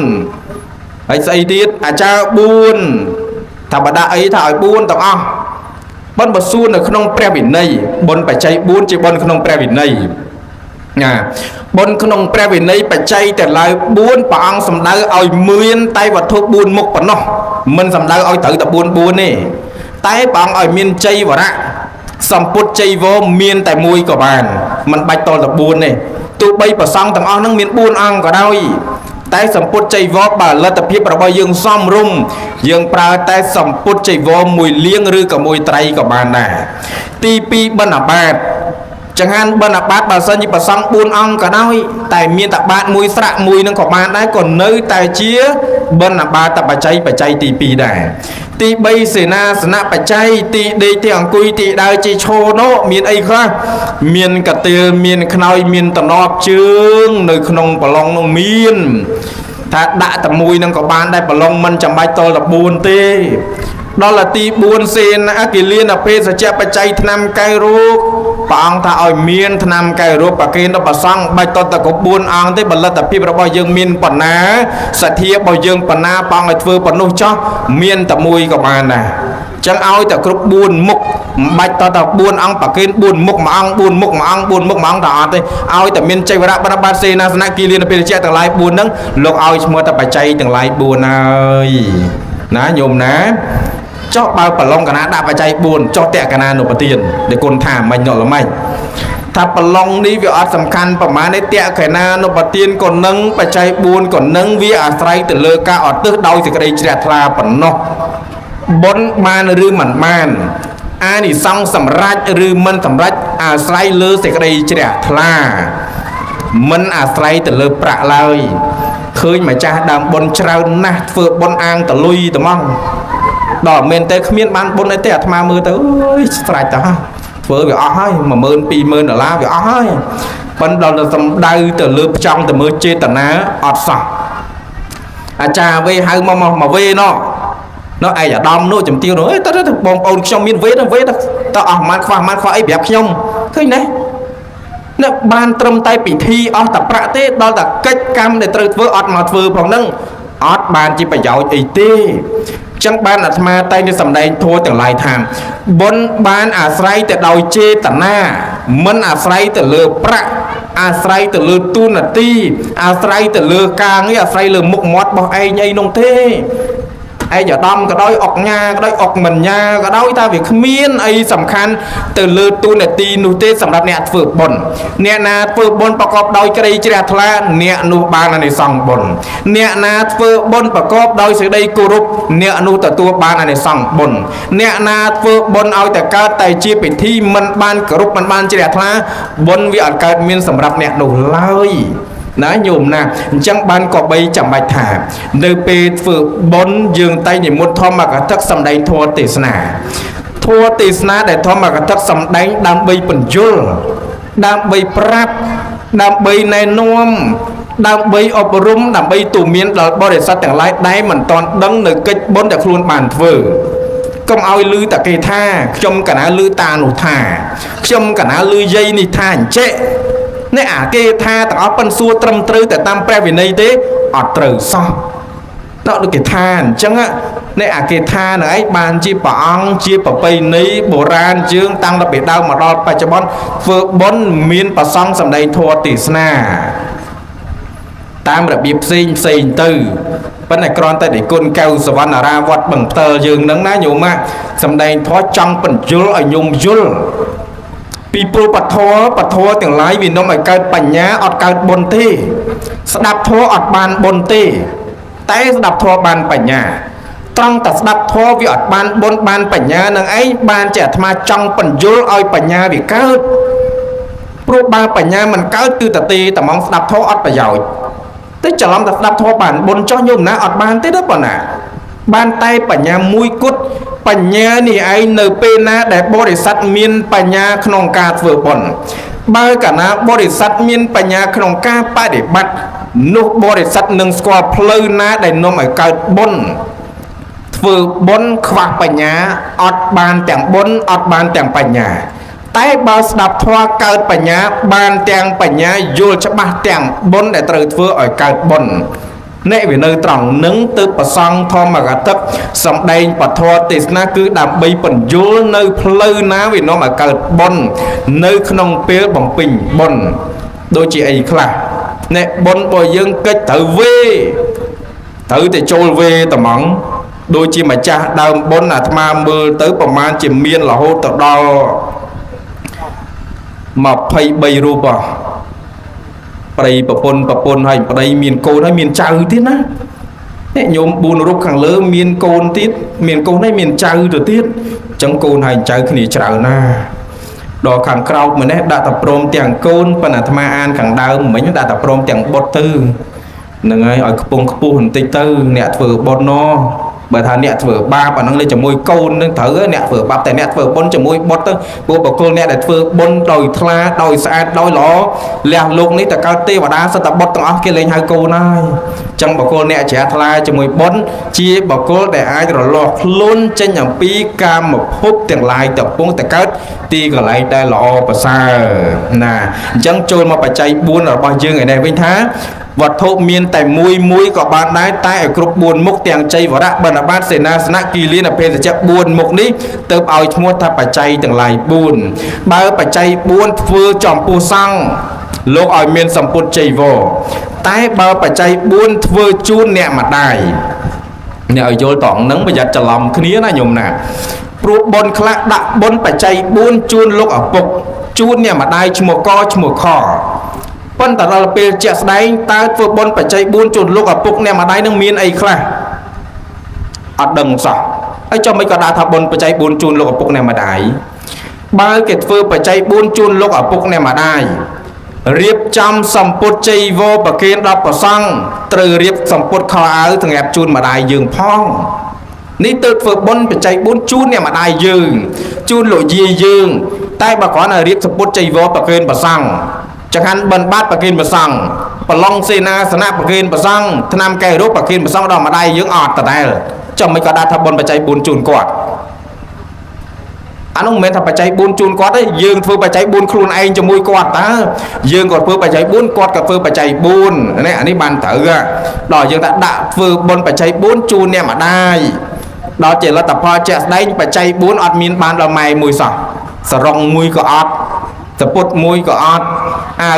ไอ้ใส่ดิษอาจารย์บุญธรรมดาไอ้ถ่ายบุญต่างอ่ะบนบทสูนในขนมแปรวินในบนปัจจัยบุญจีบนขนมแปรวินในบนขนมแปรวินในปัจจัยแต่ลายบุญปางสำนักเอาเมียนไตวัตถุบุญมุกปนเนาะมันสำนักเอาถือแต่บุญนี่ไตปางเอาเมียนใจวะนะสัมพุทธใจวอเมียนแต่มวยกับบานมันใบตอตะบูนเนี่ยตัวใบประสังต่างอ้อนั่งเมียนบูนอังก็ได้แต่สัมพุทธใจวอบาละตะเพียบประบายยังซ่อมรุ่มยังปลาแต่สัมพุทธใจวอมวยเลี้ยงหรือกับมวยไตรกับบานน่ะตีปีบรรณบาตจังหันบรรณบาตบาสัญญประสังบูนอังก็ได้แต่เมียนตะบาตมวยสระมวยนั่งกับบานได้ก่อนเนื้อแต่เชี่ยบรรณบาตตะปัจจัยตีปีได้ตีใบเสนาสนะปัจจัยตีเดตีอังกุยตีได้จีโชโนเมียนไอ้ข้าเมียนกระเตือเมียนขนอยเมียนตะนอบจึงในขนมปลองนงเมียนถ้าด่าตะมุยนั่งกับบานได้ปลองมันจะไม่โตตะบูนเต้đó là ti buôn sen á kỳ liên là phê sẽ cheปัจจัยทำไก่รูปปางถ้าเอาเมียนทำไก่รูปปากเกณฑ์ต้องประสังใบต้นตะกบุญอ่างได้บรรลุแต่พี่ประบอยยังเมียนปนาสัตย์เทียบอยยังปนาปางไอ้เฟือปนุจ้าเมียนตะมุยกับมันนะจังเอาแต่กรุบบุญมุกใบต้นตะบุญอ่างปากเกณฑ์บุญมุกมาอ่างบุญมุกมาอ่างบุญมุกมาอ่างต่างเลยเอาแต่เมียนใจวระบรรบาเซนาสนะกีเลียนเป็นเจ้าต่างหลายบุญนั้นลงเอาเมื่อแต่ปัจจัยต่างหลายบุญเลยนะโยมนะcho bao bờ long cả ná đã phải chạy buồn cho tẹt cả ná nộp tiền để con thảm mình nhỏ lắm màyถ้าปลองนี้วิอัดสำคัญประมาณในเตะไข่นานปฏินก่อนนั่งไปใจบุญก่อนนั่งวิอาศัยแต่เลือกาอดตึกดาวสิกระไดเฉียดทลาปนนกบนมาหรือหมันมันอันนี้สั่งสำรัจหรือมันสำรัจอาศัยเลือสิกระไดเฉียดทลามันอาศัยแต่เลือประเลยเคยมาจ้าดำบนเช้านะเฟือบนอ่างแต่ลุยแต่มั่งดอกเมนเตะเมียนบ้านบนไอ้เตะมามือเตะสลายตาเฟือแบบอ้อยมาเมินปีเมินอะไรแบบอ้อยปันเราจะทำได้แต่เลือบจังแต่มือเจตนาอดสักอาจารย์เวให้มาเวเนาะnó ai giả đom nó chấm tiêu rồi ta rất bồn trong miền vế đó ta ở man khoa ấy đẹp không thế này nó ban trâm tay bị thi ở tập prạ tê đó là cách cam để từ vỡ ọt mà vừa phòng nâng ọt ban chỉ phải giáo ý tê chẳng ban là ma tay đi sầm đây thôi từ lại tham bốn ban à say từ đầu chê tận na mân à say từ lừa prạ à say từ lừa tu là ti à say từ lừa càng ấy à say lừa mục mót bao ai nhây nông thế ai giờ đâm cái đôi ọc nha cái đôi ọc mình nha cái đôi ta việc miên aiสำคัญtừ lừa tu là ti nu têสำหรับเนี่ยฝึกบนเนี่ยนะฝึกบนประกอบโดยกระดิ่งเจริญทลาเนี่ยนูบานในส่องบนเนี่ยนะฝึกบนประกอบโดยสิ่งใดกุรุเนี่ยนูแต่ตัวบานในส่องบนเนี่ยนะฝึกบนเอาแต่การแต่จีบไปที่มันบานกรุบมันบานเจริญทลาบนวิอัดการมินสำหรับเนี่ยนูเลยนะโยมนะจังบ้านก็ไปจำใบถาโดยไปฝึกบนยืงไตในมุดทอมากระทักสำแดงทัวติสนาแต่ทอมากระทักสำแดงดำใบปัญจุลดำใบปรับดำใบในนวมดำใบอบรมดำใบตุ่มเมียนเราบริษัทแต่งไรได้เหมือนตอนดังหนึ่งกิจบนแต่ครูนบานเฟอก็เอาลือตะเกียท่าชมกันนะลือตาหนูท่าชมกันนะลือเยนิท่าเจ๊เนี่ยเกธาแต่เอาเป็นซัวตรมตรึแต่ตามแปรวินัยเด้อดตรึซ้อนั่นดูเกธาจังอะ này à cái tha này bàn chi bỏng chi bảo bay ní bồ ran chương tăng đặc biệt đau mà đo phải cho bọn vừa bốn miền và song sầm đầy thua tỷ na tam là biệp sinh tư vấn này con tay để côn cao sờ văn ra vọt bằng tờ dương nắng ná nhiều mà sầm đầy thoa trong bẩn dul ở nhung dul people bật thoa tiếng lái vì nó phải cao bẩn nhá ọt cao bồn tê đạp thoa ọt bàn bồn tê tay đạp thoa bàn bẩn nhá trong tập đạp thoa vì ọt bàn bồn bàn bẩn nhá nâng ấy bàn trẻ mà trong bẩn dul oi bẩn nhá vì cao pro ba bẩn nhá mình cao từ tờ tê tờ mong đạp thoa ọt bẩn giỏi tới chả làm tập đạp thoa bản bồn cho nhung ná ọt bàn tê đó bọn à bàn tay bẩn nhá mũi cút bẩn nhá này ai np na để bố để sát miên bẩn nhá không ca vừa bẩn bao cả na bố để sát miên bẩn nhá không ca ba để bắt nô bố để sát nâng squat pleu na để nôm ở cao bồn vừa bồn khoác bẩn nhá ọt bàn tiếng bồn ọt bàn tiếng bẩn nhá tay bao đạp thoa cao bẩn nhá bàn tiếng bẩn nhá vô cho ba tiếng bồn để từ vừa ở cao bồn nè vì nơi tròng nứng từ bờ sông thom mà gạt tấp sông đây bờ thoa tít na cứ đạp bay bẩn vô nơi pleu ná vì nó mà cao bồn nơi không pê bằng bình bồn đôi chị ấy khla nè bồn bồi dương cách thử về thử thì trôi về tầm mỏng đôi chị mà cha đau bồn là tham mưa tới bờ man chỉ miên là hô tập đo mà phay bay ru bò bay bờ pôn hay bay miền cô hay miền trào tiết á nhôm bùn rục hàng lỡ miền côn tiết miền côn hay miền trào rồi tiết trong côn hay trào khi này trào na đò hàng crowd mình đã tập prom tiếng côn và là tham an hàng đào mình đã tập prom tiếng bột tư nâng ấy ở bông hình tây tư nẹt vừa bột no bởi thà nẹt vừa ba và năng lên cho môi côn nâng thử nẹt vừa bắp tại nẹt vừa bôn cho môi bột tư bộ bọc cô nẹt vừa bôn đồi thla đồi xa đồi ló leo luôn ní ta cao tê và đá sao ta bột tao kia lên hai cô này trong bọc cô nẹt trẻ thla cho môi bôn chia bọc cô để ai rồi lọt luôn trên nhà pi cam một hút tiền lại tập bông ta cất ti còn lại đây lọ và xa nè chẳng trôi mà phải chạy buôn ở bao nhiêu ngày này vinh thá vật thô miên tại mũi của bạn đái tay ở cục buồn mục tiền chay vào đã bần ở bát sẽ na sna kỳ liên ở bên sẽ chắc buồn mục ní từ ao mua ta phải chay từng lại buồn bao phải chay buồn vừa chọn pu xăng lúc ở miền sầm put chay vô tay bao phải chay buồn vừa chun nè mặt đài nè ở vô tỏng nắng bây giờ chả lòng kia na nhung nè pro bồn khla đã bồn phải chay buồn chun lúc ở bục chun nè mặt đài chmua co chmua kho phân tả là bề chẹt đấy ta vừa bôn phải chạy buôn chuột lúc ở bụng nè mà đáy nâng miên ấy khla ở đằng sau ấy cho mấy con đã thà bôn phải chạy buôn chuột lúc ở bụng nè mà đáy ba cái vừa phải chạy buôn chuột lúc ở bụng nè mà đáy riệp trăm sầm put chạy vô và kia đập vào xăng từ riệp sầm put kho áo thằng ép chuột mà đáy dừng phong ní từ vừa bôn phải chạy buôn chuột nè mà đáy dừng chuột lộ gì dừng tay bà có là riệp sầm put chạy vô và kia vào xăng chẳng hạn bần bát bà kinh bà xăng bà long xê na sá nạp bà kinh bà xăng thân nam cây rốt bà kinh bà xăng đó mà đây dưỡng ọt tà tay chồng mấy có đa thập bồn bà cháy buôn chùn quạt anh ông mến thập bà cháy buôn chùn quạt đấy dương phương bà cháy buôn khuôn anh cho mùi quạt ta dương còn phương bà cháy buôn quạt cả phương bà cháy buôn này anh ấy bàn thử à đòi dương ta đã phương bồn bà cháy buôn chùn nè mà đây đó chỉ là tập hoa chẹt đây bà cháy buôn ọt miên bàn là mày mùi sọ sọ rong mùi có ọt tập bột mũi có ọt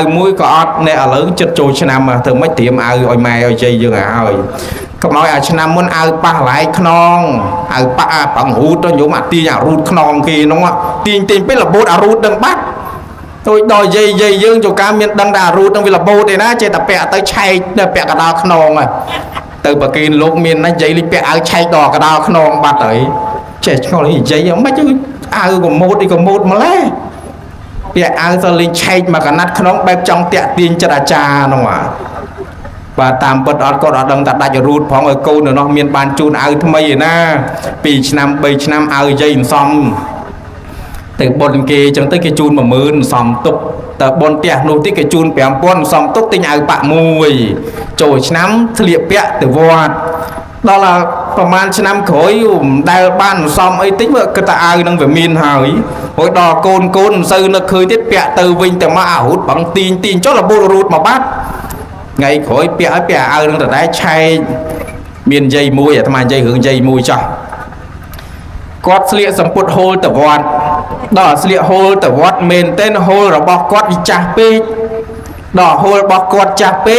mũi có ọt nè ở lớn chất trôi cho nam mà thường mấy tiệm ôi mày ôi chơi dương ơi không nói cho nam muốn ba lại non ba bằng hút cho những mặt ti nhà rút non kia đúng không tiền biết là bột rút đừng bắt tôi đòi dây dương cho cá miền đăng đà rút trong vì là bột này nó chơi tập bẹ tới chay bẹ cả đào non rồi từ bờ kia lúc miền nó dây đi bẹ chay đỏ cả đào non bắt tới chơi không lấy dây mấy chứ còn một đi còn một mà lấy bẹ sao lên chay mà cả nát non bẹp trong tẹt tiền cho cha nó mà và tạm bật ọt có đằng đặt đại rút phong ở câu nữa nó miền ban chun áo tham mây na pi năm bảy năm áo dây xong từ bồn kia chẳng tới cái chun mà mướn xong tục từ bồn tẹt nô tới cái chun bẻm bồn xong tục tinh áo bạ mùi trồi năm liệp bẹ từ vọt đó làประมาณ năm khối đại ban xong ấy tính vợ cái ta ai đang về miền hỏi hồi đò côn sư nó khơi tiết bẹ từ vinh từ mà hút bằng tin cho là bô rút mà bắt ngày khối bẹ ai đang tại chay miền dây mùi à tham ăn dây hướng dây mùi cho quạt sliệ sầm put hole tập vọt đỏ sliệ hole tập vọt mền tên hole rồi bọc quạt bị chặt pê đỏ hole bọc quạt chặt pê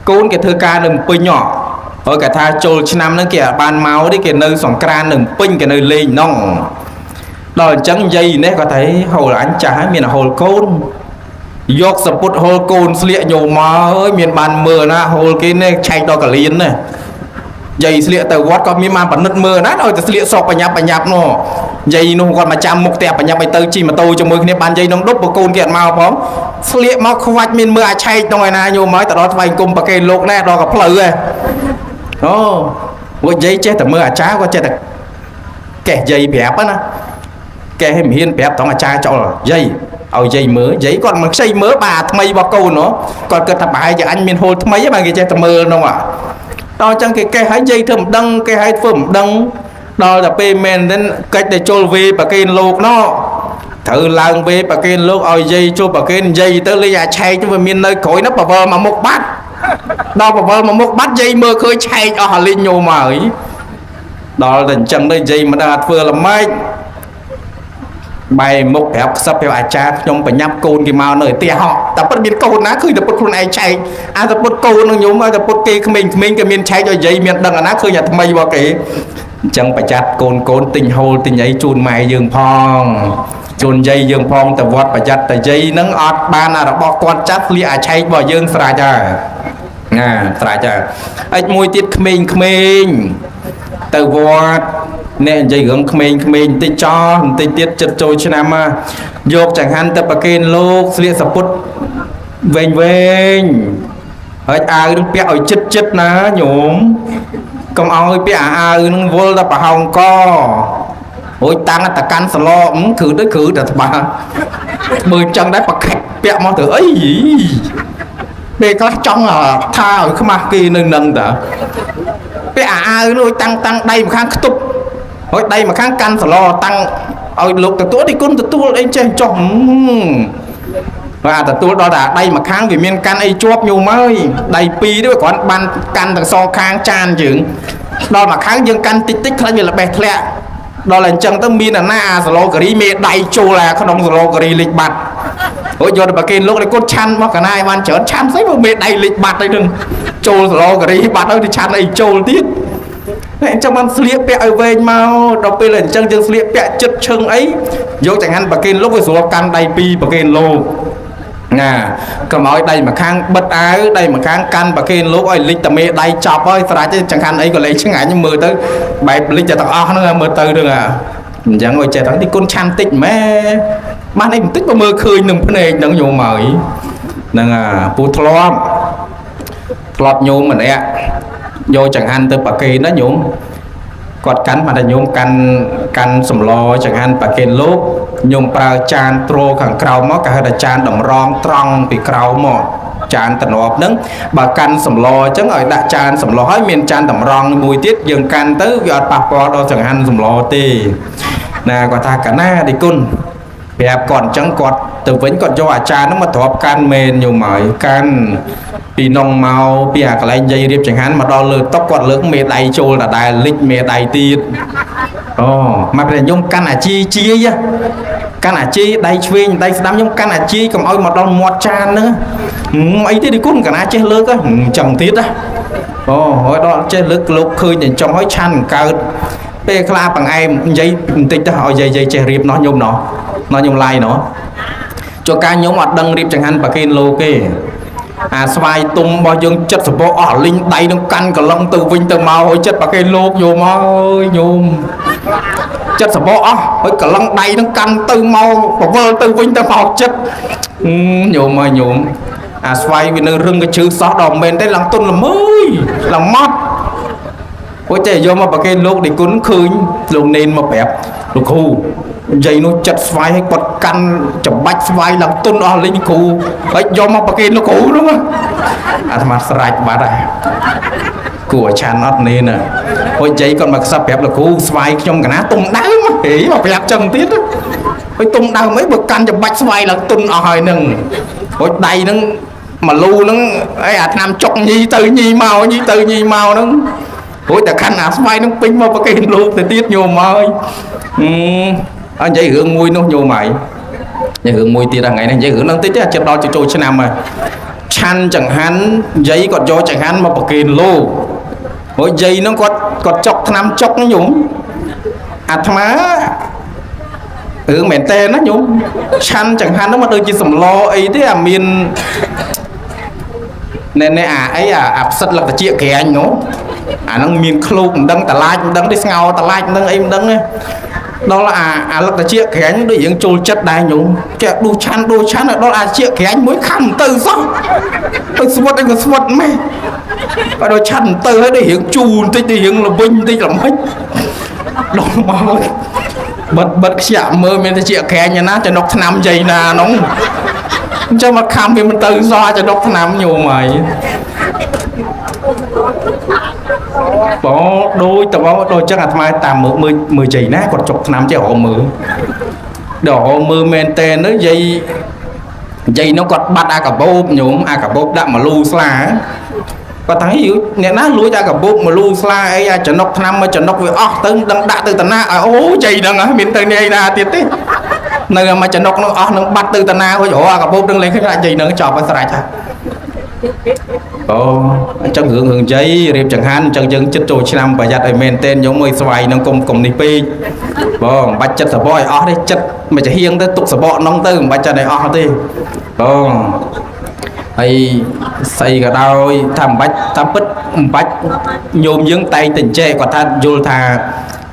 cún cái thưa ca đừng pin nhỏ ở cả tha trôi năm nó kìa ban máu đấy kìa nơi sòng can đừng pin cái nơi lên nong đỏ trắng dây nè có thấy hole anh trả miền hole côn dọc sập put hole côn sliệ nhiều mà ơi miền ban mưa na hole cái này chạy đỏ cả liền này dây sliệ từ vót có miếng mà bắn nứt mưa nát rồi từ sliệ sọc bành nhap nó dây nó còn mà chăm mục tẹp bành nhap bay tới chi mà tôi cho mưa cái bàn dây nó đốt vào côn kiện màu phóng sliệ mà không vạch miền mưa chạy trong ngày nay nhiều mới từ đó vay cùng bạc cây lục nè đó gặp phơi rồi đó với dây chết từ mưa chá có chết kẻ dây bẹp á nè kẻ hiểm hiên bẹp tao mà cha cho là dây ở dây mưa giấy còn mà xây mưa bà mây vào câu nữa còn cơ tập bài giờ anh miền hồ mấy mà cái chết từ mưa đâu ạ đó chẳng cái hai dây thơm đăng cái hai phẩm đăng đó là payment đến cách để trôi về và cái lục nó thử lần về và cái lục ở dây cho và cái dây tới lấy chạy cho miền nơi cối nó bà mà một bát đó bà mà một bát dây mưa khơi chạy cho họ lên nhiều mà ấy đó là chẳng đây dây mà đạt vừa là mấy bài một hẹp sắp theo cha trong phải nhắm côn cái màu nơi tia họ tập bắt biến côn ná khơi tập bắt con ai chạy ai tập bắt côn nó nhúng ai tập bắt kê mình cái miền chạy cho dây miền đằng ná khơi nhà thằng mây vào cái chẳng phải chặt côn tình hồ tình ấy chun mày dương phong chun dây dương phong tập vót phải chặt tại dây nắng ọt ban là bỏ con chặt li chạy vào dương sài cha sài cha anh môi tiết mình từ vót nè dây gương mình tê cho tê tiết chật trôi cho nam dọc chẳng hạn tập kênh lô sliệt sập put vênh hết ai đứng bẹo chật ná nhổm công ơi bẹo ai nó vô là bà hồng co ôi tăng ta can sờ lo khử tới khử được bà mười chân đấy bà khách bẹo mong từ ấy bê có trong là tha ở không mà kia nâng đã bẹo ai nó tăng đây mà khang tục hồi đây mà kháng căn phải lo tăng ở lục từ tối đi cún từ tôi lên trên chồng và từ tôi đó là đây mà kháng vì miền căn ấy chốt nhiều mới đầy pi đấy còn ban căn từ so kháng chan chừng đó mà kháng dương căn tích thấy như là bẹt lẹ đó là chân tâm miền là na sờ lo gari mê đầy chô là không đông sờ lo gari lịch bạt ôi giờ bà kia lúc này cốt chăn mà cả nay ban chở chăn thấy mà mê đầy lịch bạt đây đừng chô sờ lo gari bạt ơi thì chăn này chô tiết trong ban sliệp bẹ ở về mau đọc bây lần chân chân sliệp bẹ chất chân ấy vô chẳng hạn bà kênh lúc với số căn đầy pi bà kênh lô cầm nói đây mà khang bất ái đây mà khang căn bà kênh lúc ơi lịch tầm mê đây chọc ơi chẳng hạn ấy có lấy chẳng hạn như mưa tới bài lịch cho tao nó mưa tới được à chẳng ngồi trẻ thắng đi con chăn tích mẹ ban em tích có mưa khơi nâng cái này nâng nhiều mời nâng phụ thọp nhiều mà nè vô chẳng hạn từ bà kê nó nhúng quạt cắn mà là nhúng căn sầm lo chẳng hạn bà kê lúc nhúng pra chan tro khẳng krau mó cả là chan đồng rong trong bị krau mó chan tận hộp nấng bà căn sầm lo chẳng ở đã chan sầm lo hết miền chan đồng rong mùi tiết dừng căn tới giọt bạc qua đó chẳng hạn sầm lo tì nè quả ta cả na đi cun đẹp còn chẳng quạt từ vẫn còn cho cha nó mà thọp can mền nhiều mỏi can vì nông màu bia cái lại dây điệp chẳng hạn mà đo lượt tóc quạt lưỡng mệt đầy trôi là đài lịch mệt đầy tiệt mà bây giờ nhung căn à chi á căn à chi đây chuyên đây đám nhung căn à chi cầm ơi mà đo mọt chan nữa ấy thế đi cún cả na chết lướt á chẳng tiết á hồi đó chết lướt lúc khơi nhìn trong hói chan cao bê kla bằng em giấy tích đó họ dây che riệp nó nhung lai nó cho ca nhóm hoạt đăng riệp chẳng hạn bà kênh lô kê xoay tung bao dương chất sổ bộ ở linh đầy nó căn cả lông từ vinh từ màu hồi chất bà kênh lô nhôm ơi nhôm chất sổ bộ hồi cả lông đầy nó căn từ màu và vơ từ vinh từ màu chất nhôm ơi nhôm xoay vì nó rưng cái chữ xót đỏ mền đây làm tuần là mới làm mót ôi trời vô mà bà kênh lô để cuốn khơi lồng nền mà bẹp lục hù dây nó chặt vai hay quật căn chậm bách vai làm tuần ở linh khu ấy do mà bà kênh nó cũ đúng không mà sạch bà đây của chan nót nên nè ôi dây còn mà sắp bẹp là khu vai trong cả ná tung đá mà hỉ mà bẹp chân tiết á ôi tung đá mấy bậc căn chậm bách vai là tuần ở hồi nừng ôi đầy nó mà lưu nó ấy nam chọc nhi từ nhi màu nó ôi ta khăn áo smile nó pin mà bậc kia luôn thì tiết nhiều mời anh dạy hưởng mùi nó nhiều mày dạy hưởng mùi tiết là ngày này dạy hưởng năng tích á chết đó cho trôi cho nằm mà chăn chẳng hắn giấy còn cho chẳng hắn mà bậc kia luôn ôi giấy nó còn chọc năm chọc nó nhúng tham á mền tên nó nhúng chăn chẳng hắn nó mà đôi chỉ sầm lo ấy thế à miền nên ấy áp sất là chia kẻ anh nó nó miền khâu đăng tà lai đăng đi ngao tà lai đăng em đăng đó là là chia kẻ anh để những trôi chất đai nhúng kẻ đu chăn là đó là chia kẻ anh mới khăn từ sao tôi swat anh có swat mày và đôi chăn từ ấy để hiện chùn tích để hiện là vinh tích làm hết đó mà bật chạm mơ mình chia kẻ nhà nó cho nó năm giây là nó cho mà khám vì mình tự do cho đốc năm nhiều mày có đôi tao có đôi chắc là mai tầm mười chỉ nát còn chục năm chứ họ mưa men tên nó dây nó còn bắt cả bốp nhúng cả bốp đã mà lu xa và thằng hiểu nè nó lùi ra cả bốp mà lu xa ấy cho nó năm mà cho nó với tới đang đã từ tận na ô dây đang á miền tây này là tiệt thế nơi mà cho nó bắt từ tận na với chỗ cả bốp đang lên cái lại dây nó chọc vào sài cha chân hưởng giấy riêng chẳng hạn chân chân chết trôi năm và giặt men tên giống mười xoài nó cùng đi pi bạch chất sờ bòi đấy chất mà chỉ hiên tới tục sờ bọ nông tư bạch chất này đi hay xây cả đôi tham bách tham bích bách nhôm dương tay tình trẻ của ta vô thà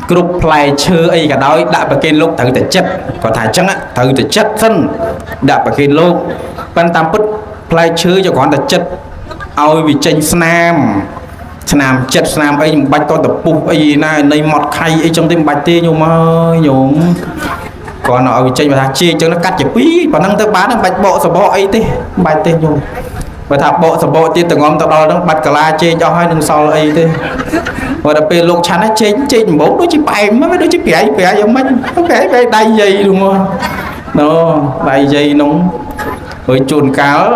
group play chơi ấy cả đôi đã bật lên lúc thử thể chất có thà chăng á thử thể chất thân đã bật lên lúc ban tam bích play chơi cho con thể chất ao vì tranh snam chất snam ấy bạch con tập bục ấy này này mọt khay ấy trong tim bạch tê nhôm ơi nhôm còn ở trên mà thằng chia cho nó cắt chữ quý và năng tới bán nó bạch bộ sờ bộ ấy thế bạch tên nhung và thằng bộ sờ bộ tiên từ ngón tao đo nó bạch cả la chê cho hai đằng sau ấy thế và đặc biệt lục chắn nó trên bốn đôi chiếc bài mấy đôi chiếc bẻ giống mấy bẻ đai dây đúng không nó đai dây nóng với chuồn cáo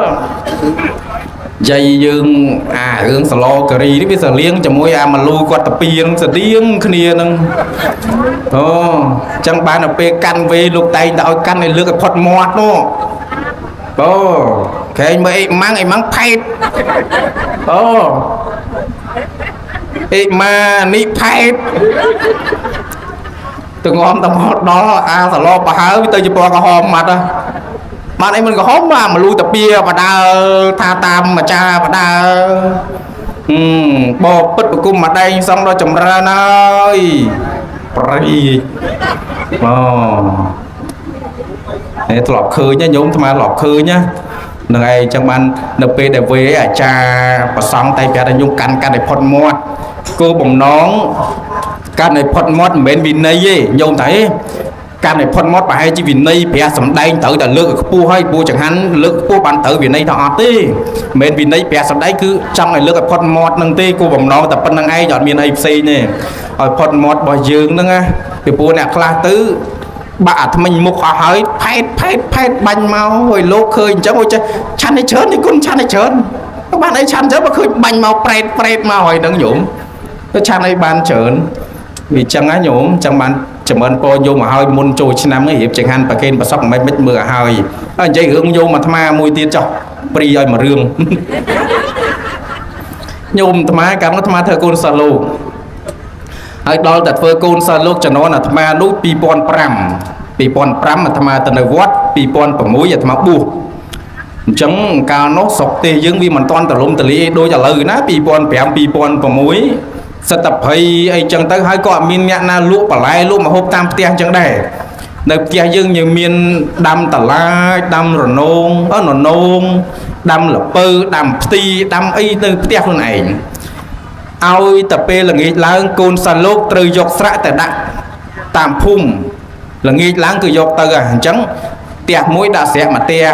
dây dương hướng sờ lo cà ri biết sờ liêng cho môi mà lui qua tập piên sờ liêng kia nâng chẳng bán là pe căn về lục tay đạo căn này lừa cái phật mọt nó cái mấy mang phết mà ní phết từ ngon tầm hot đó sờ lo bà hớ tới cho qua hòm mặt mà này mình có hốp mà lui tập bia và đa tha tam mà cha và đa bò bứt cung mà đây xong rồi chồng ra nơi để lọp khơi nhá nhúng tham lọp khơi nhá này trong ban np để về ở cha và xong tay bè nhung căn để phật mót cô bồng nón căn này phật mót bên bên này gì nhung thấy căn này phật mót bài chỉ vì này bè sầm đay tự là lược pu hay pu chẳng hắn lược pu bàn tự vì này thọ tê bên vì này bè sầm đay cứ trong này lược cái phật mót nâng tê cô bồng nón tập phân năng ai dọn miền AFC này ở phật mót bò dương nữa nghe thì pu nè kla tứ bà mình một họ hỏi phết bánh máu hồi lô khơi chẳng ôi chăn này chớn thì con chăn này chớn các bạn ấy chăn chớn mà khơi bánh máu phết mà hồi đang nhổm cái chăn này ban chớn vì chẳng á nhổm chẳng bạn chậm ơn po vô mà hơi môn trôi năm ấy hiệp chẳng hạn và kênh và sóc mấy mít mưa hơi anh chạy hướng vô mà tham mùi tiết cho pri ơi mà rương nhôm tham cảm nó tham thơ con sa lôហើយដល់តែធ្វើកូនសិស្សលោកចំណនអាត្មានោះ2005អាត្មាទៅនៅវត្ត2006អាត្មាបួសអញ្ចឹងកាលនោះស្រុកទេយើងវាមិនតាន់ទលំទលាដូចឥឡូវណា2005 2006សិតតែភ័យអីចឹងទៅហើយក៏អត់មានអ្នកណាលក់បន្លែលក់ម្ហូបតាមផ្ទះអញ្ចឹងដែរនៅផ្ទះយើងមានដាំតឡាយដាំរនងដាំលពៅដាំផ្ទីដាំអីនៅផ្ទះខ្លួនឯងឲ្យតែពេលល្ងាចឡើងកូនសាលោកត្រូវយកស្រាក់ទៅដាក់តាមភូមិល្ងាចឡើងគឺយកទៅអញ្ចឹងផ្ទះមួយដាក់ស្រាក់មួយផ្ទះ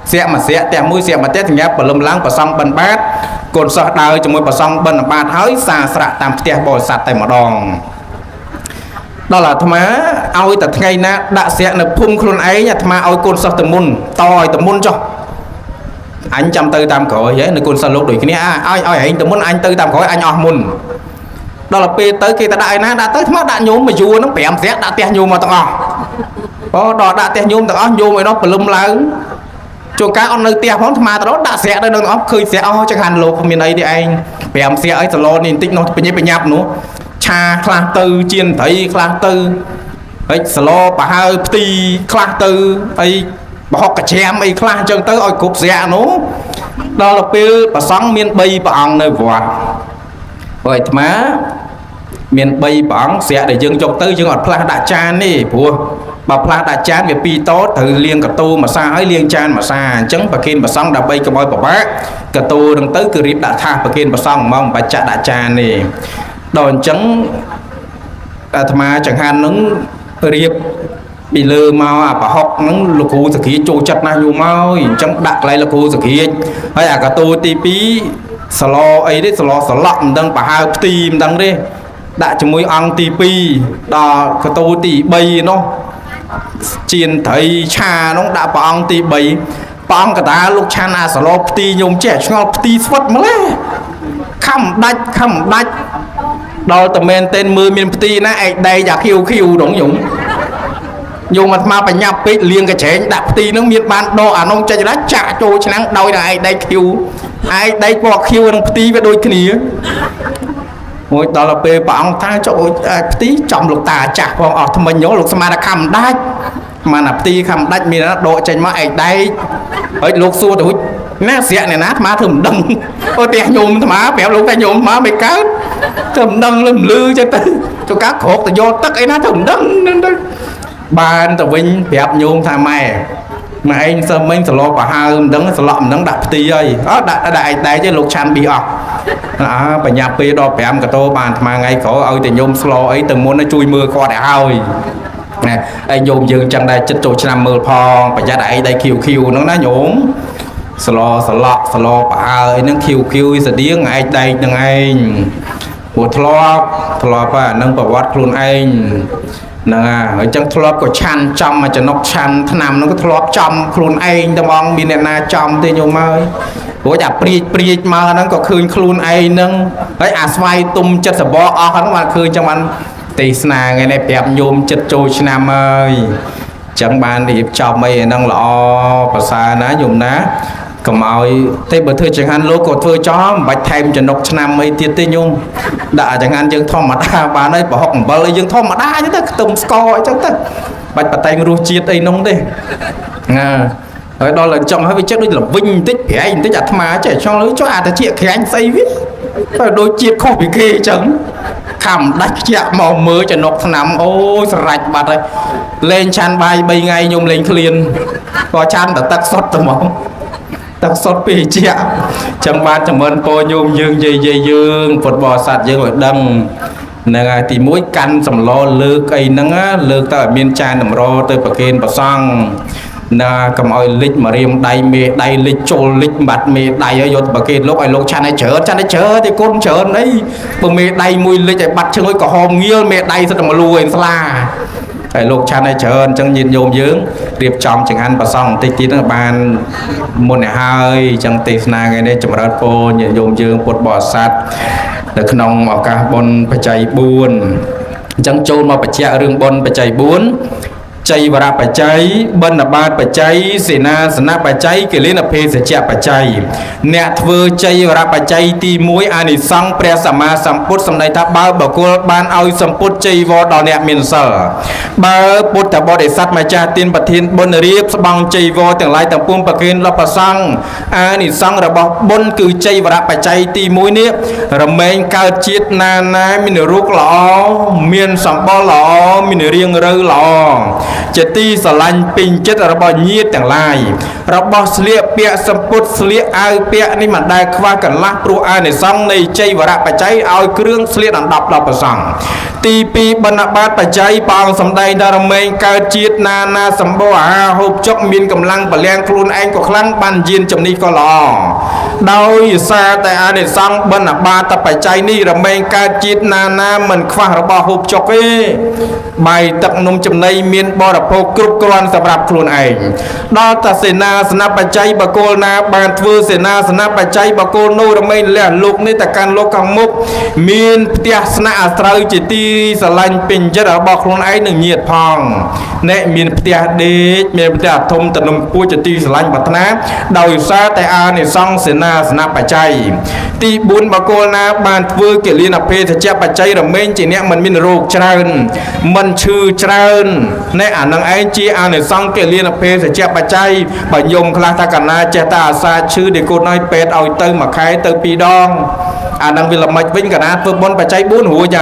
ផ្ទះមួយស្រាក់ផ្ទះមួយស្រាក់មួយផ្ទះសម្រាប់បលឹមឡើងប្រសំបិណ្ឌបាតកូនសិស្សដើរជាមួយប្រសំបិណ្ឌបាតហើយសាស្រាក់តាមផ្ទះបរិស័ទតែម្ដងដល់អាត្មាឲ្យតែថ្ងៃណាដាក់ស្រាក់នៅភូមិខ្លួនឯងអាត្មាឲ្យកូនសិស្សទៅមុនតឲ្យទៅមុនចុះអញចាំទៅតាមក្រោយនៅកូនសិស្សលោកដូចគ្នាឲ្យឯងទៅមុនអញទៅតាមក្រោយអញអស់មុន ដល់ទៅពេលទៅគេទៅដាក់ឯណាដាក់ទៅថ្មដាក់ញោមមកយួរហ្នឹង5ស្រាក់ដាក់ផ្ទះញោមមកទាំងអស់អូដល់ដាក់ផ្ទះញោមទាំងអស់ញោមឲ្យដល់ព្រលឹមឡើងជួនកាលអត់នៅផ្ទះផងថ្មទៅដាក់ស្រាក់ទៅនឹងអស់ឃើញស្រាក់អស់ចង្ហាន់លោកគ្មានអីទេឯង5ស្រាក់អីសឡនេះបន្តិចនោះបញ្ញាប់នោះឆាខ្លះទៅជៀនត្រីខ្លះទៅហើយសឡប្រហើផ្ទីខ្លះទៅអីប្រហុកកាច្រាមអីខ្លះអញ្ចឹងទៅឲ្យគ្រប់ស្រាក់នោះដល់ទៅពេលប្រសង់មាន3ព្រះអង្គនៅវត្តហើយអាត្មាមាន3ព្រះអង្គស្រាក់ដែលយើងចុកទៅយើងអត់ផ្លាស់ដាក់ចានទេព្រោះបើផ្លាស់ដាក់ចានវា2តោត្រូវលាងកតូម្សាហើយលាងចានម្សាអញ្ចឹងប្រគេនប្រសង់ដើម្បីកុំឲ្យពិបាកកតូនឹងទៅគឺរៀបដាក់ថាសប្រគេនប្រសង់ហ្មងមិនបាច់ចាក់ដាក់ចានទេដល់អញ្ចឹងអាត្មាចង្ហាន់នឹងរៀបពីលើមកអាប្រហុកហ្នឹងលោកគ្រូសក្រាចចូលចិត្តណាស់យូរមកអញ្ចឹងដាក់កន្លែងលោកគ្រូសក្រាចហើយអាកតូទី2សឡអីទេសឡសឡក់មិនដឹងប្រហើផ្ទីមិនដឹងទេដាក់ជាមួយអង្គទី2ដល់កតូទី3នោះជៀនត្រីឆានោះដាក់ព្រះអង្គទី3ព្រះអង្គកតាលោកឆានអាសឡផ្ទីញោមចេះឆ្ងល់ផ្ទីស្វិតម្លេះខំដាច់ដល់តែមែនtênមើលមានផ្ទីណាឯកដៃយ៉ាឃីវដងញោមអាត្មាបញ្ញាប់ពេកលៀងកញ្ឆេងដាក់ផ្ទីនឹងមានបានដកអានោះចេញដល់ចាក់ចូលឆ្នាំងដោយតែឯកដៃឃីវឯកដៃពណ៌ឃីវនិងផ្ទីវាដូចគ្នាមួយដល់ទៅពេលព្រះអង្គថាចុះផ្ទីចំលោកតាចាស់ផងអស់ថ្មិញលោកស្មានតែខំដាច់ស្មានតែផ្ទីខំដាច់មានណាដកចេញមកឯកដៃហើយលោកសួរទៅណាស្រាក់អ្នកណាអាត្មាធ្វើមិនដឹងអូផ្ទះញោមអាត្មាប្រាប់លោកតែញោមអាត្មាមិនកើតធ្វើមិនដឹងលឹមលឺចឹងទៅចុះកាក្រោកទៅយកទឹកអីណាធ្វើមិនដឹងហ្នឹងទៅបានទៅវិញប្រាប់ញោមថាម៉ែឯងសើមិញសឡប្រហើមិនដឹងសឡក់មិនដឹងដាក់ផ្ទីហើយដាក់ឯកដៃទេលោកឆាន់ប៊ីអស់បញ្ញាពេលដល់5កតោបានអាត្មាថ្ងៃក្រោយឲ្យតែញោមស្លោអីទៅមុនជួយមើលគាត់ឲ្យហើយណាឯងញោមយើងចឹងដែរចិត្តចូលឆ្នាំមើលផងប្រយ័ត្នឯងដៃឃីវហ្នឹងណាញោមសឡសឡក់សឡប្រហើអីហ្នឹងឃីវស្តៀងឯងដៃនឹងឯងព្រោះធ្លាប់ហ្នឹងប្រវត្តិខ្លួនឯងហ្នឹងហើយចឹងធ្លាប់ក៏ឆាន់ចំមកចំណុកឆាន់ឆ្នាំហ្នឹងក៏ធ្លាប់ចំខ្លួនឯងតែហ្មងមានអ្នកណាចំទេញោមហើយព្រោះតែព្រាចមកហ្នឹងក៏ឃើញខ្លួនឯងហ្នឹងហើយអាស្វាយទុំចិត្តសបកអស់ហ្នឹងបានឃើញចឹងបានទេសនាថ្ងៃនេះប្រាប់ញោមចិត្តចូលឆ្នាំហើយចឹងបានរៀបចំអីហ្នឹងល្អប្រសើរណាញោមណាកុំឲ្យទេបើធ្វើចង្ហាន់លោកក៏ធ្វើចោលមិនបាច់ថែមចំណុកឆ្នាំអីទៀតទេញោមដាក់ចង្ហាន់យើងធម្មតាបានហើយប្រហុកអំបិលអីយើងធម្មតាអញ្ចឹងទៅខ្ទឹមស្ករអីចឹងទៅបាច់បតែងរសជាតិអីនោះទេណាហើយដល់តែចង់ឲ្យវាចិត្តដូចល្វីងបន្តិចប្រែងបន្តិចអាត្មាចេះចង់លើចុះអាតាជាក្រាញ់ស្អីវាទៅដូចជាតិខុសពីគេអញ្ចឹងខំដាច់ខ្ជាក់មកមើលចំណុកឆ្នាំអូយស្រេចបាត់ហើយលេងឆាន់បាយ3ថ្ងៃញោមលេងឃ្លានក៏ឆាន់តែទឹកសុទ្ធទៅហ្មងទឹកសុទ្ធពីជាចឹងបានចម្រើនពរញោមយើងយាយយើងពុទ្ធបរិស័ទយើងឲ្យដឹងហ្នឹងហើយទី1កាន់សម្លលើកអីហ្នឹងលើកទៅឲ្យមានចានតម្រទៅប្រគេនប្រសង់ណាកុំឲ្យលិចមករៀមដៃមេដៃលិចចូលលិចបាត់មេដៃឲ្យយកទៅប្រគេនលោកឲ្យលោកឆាន់ឲ្យច្រើនទេគុណច្រើនអីបើមេដៃមួយលិចឲ្យបាត់ឈឹងឲ្យក្រហមងាលមេដៃសិតតែមកលួឯងស្លាហើយលោកឆាន់ឲ្យច្រើនអញ្ចឹងញាតិញោមយើងរៀបចំចង្ហាន់ប្រសង់បន្តិចទៀតបានមុនឲ្យហើយអញ្ចឹងទេសនាថ្ងៃនេះចម្រើនពរញាតិញោមយើងពុទ្ធបរិស័ទនៅក្នុងឱកាសបុណ្យបច្ច័យ4អញ្ចឹងចូលមកបញ្ជាក់រឿងបុណ្យបច្ច័យ4ចៃវរៈបច្ច័យបណ្ឌបាតបច្ច័យសេនាសនៈបច្ច័យកិលេនភេសជ្ជៈបច្ច័យអ្នកធ្វើចៃវរៈបច្ច័យទី1អានិសង្ឃព្រះសម្មាសម្ពុទ្ធសម្ដែងថាបើបុគ្គលបានឲ្យសម្ពុទ្ធចៃវរដល់អ្នកមានសិលបើពុទ្ធបរិស័ទម្ចាស់ទានប្រធានបុណ្យរៀបស្បង់ចៃវរទាំងឡាយទាំងពួងប្រគេនដល់ព្រះសង្ឃអានិសង្ឃរបស់បុណ្យគឺចៃវរៈបច្ច័យទី1នេះរមែងកើតជាតិណាមានរូបល្អមានសម្បុរល្អមានរាងរើល្អជាទីស្រឡាញ់ពេញចិត្តរបស់ញាតិទាំងឡាយរបស់ស្លៀកពាក់សម្ពុតស្លៀកអាវពាក់នេះមិនដែលខ្វះកន្លះព្រោះអានិសង្ឃនៃចៃវរៈបច្ច័យឲ្យគ្រឿងស្លៀកដណ្ដប់ដល់ព្រះសង្ឃទី2បណ្ឌបាតបច្ច័យព្រះអង្គសម្ដែងថារមែងកើតជាតិណាសម្បូរអាហារហូបចុកមានកម្លាំងបលាំងខ្លួនឯងក៏ខ្លាំងបានយានជំនិះក៏ល្អ ដោយសារតែអានិសង្ឃបិណ្ឌបាតបច្ច័យនេះរមែងកើតជាតិណាមិនខ្វះរបស់ហូបចុកទេបាយទឹកនំចំណីមានបរិភោគគ្រប់គ្រាន់សម្រាប់ខ្លួនឯងដល់តែសេនាសនៈបច្ច័យបកគលណាបានធ្វើសេនាសនៈបច្ច័យបកគលនោះរមែងលះលោកនេះទៅកាន់លោកខាងមុខមានផ្ទះស្នាក់អាស្រ័យជាទីស្រឡាញ់ពេញចិត្តរបស់ខ្លួនឯងនឹងញាតិផងអ្នកមានផ្ទះដេកមានផ្ទះធំទំនំពួរជាទីស្រឡាញ់ប្រាថ្នាដោយសារតែអានិសង្ឃសេនាសនៈបច្ច័យទី4បកគលណាបានធ្វើកិលានភេសជ្ជៈបច្ច័យរមែងជាអ្នកមិនមានរោគច្រើនមិនឈឺច្រើនអ្នកអានឹងឯងជាអានិសង្ឃកិលានភេសជ្ជៈបច្ច័យបើញោមខ្លះថាកណាចេះតែអាសាឈឺដែលកូនឲ្យពេទ្យឲ្យទៅមួយខែទៅ2ដងអានឹងវាល្មិចវិញកណាធ្វើបុណ្យបច្ច័យ4រួច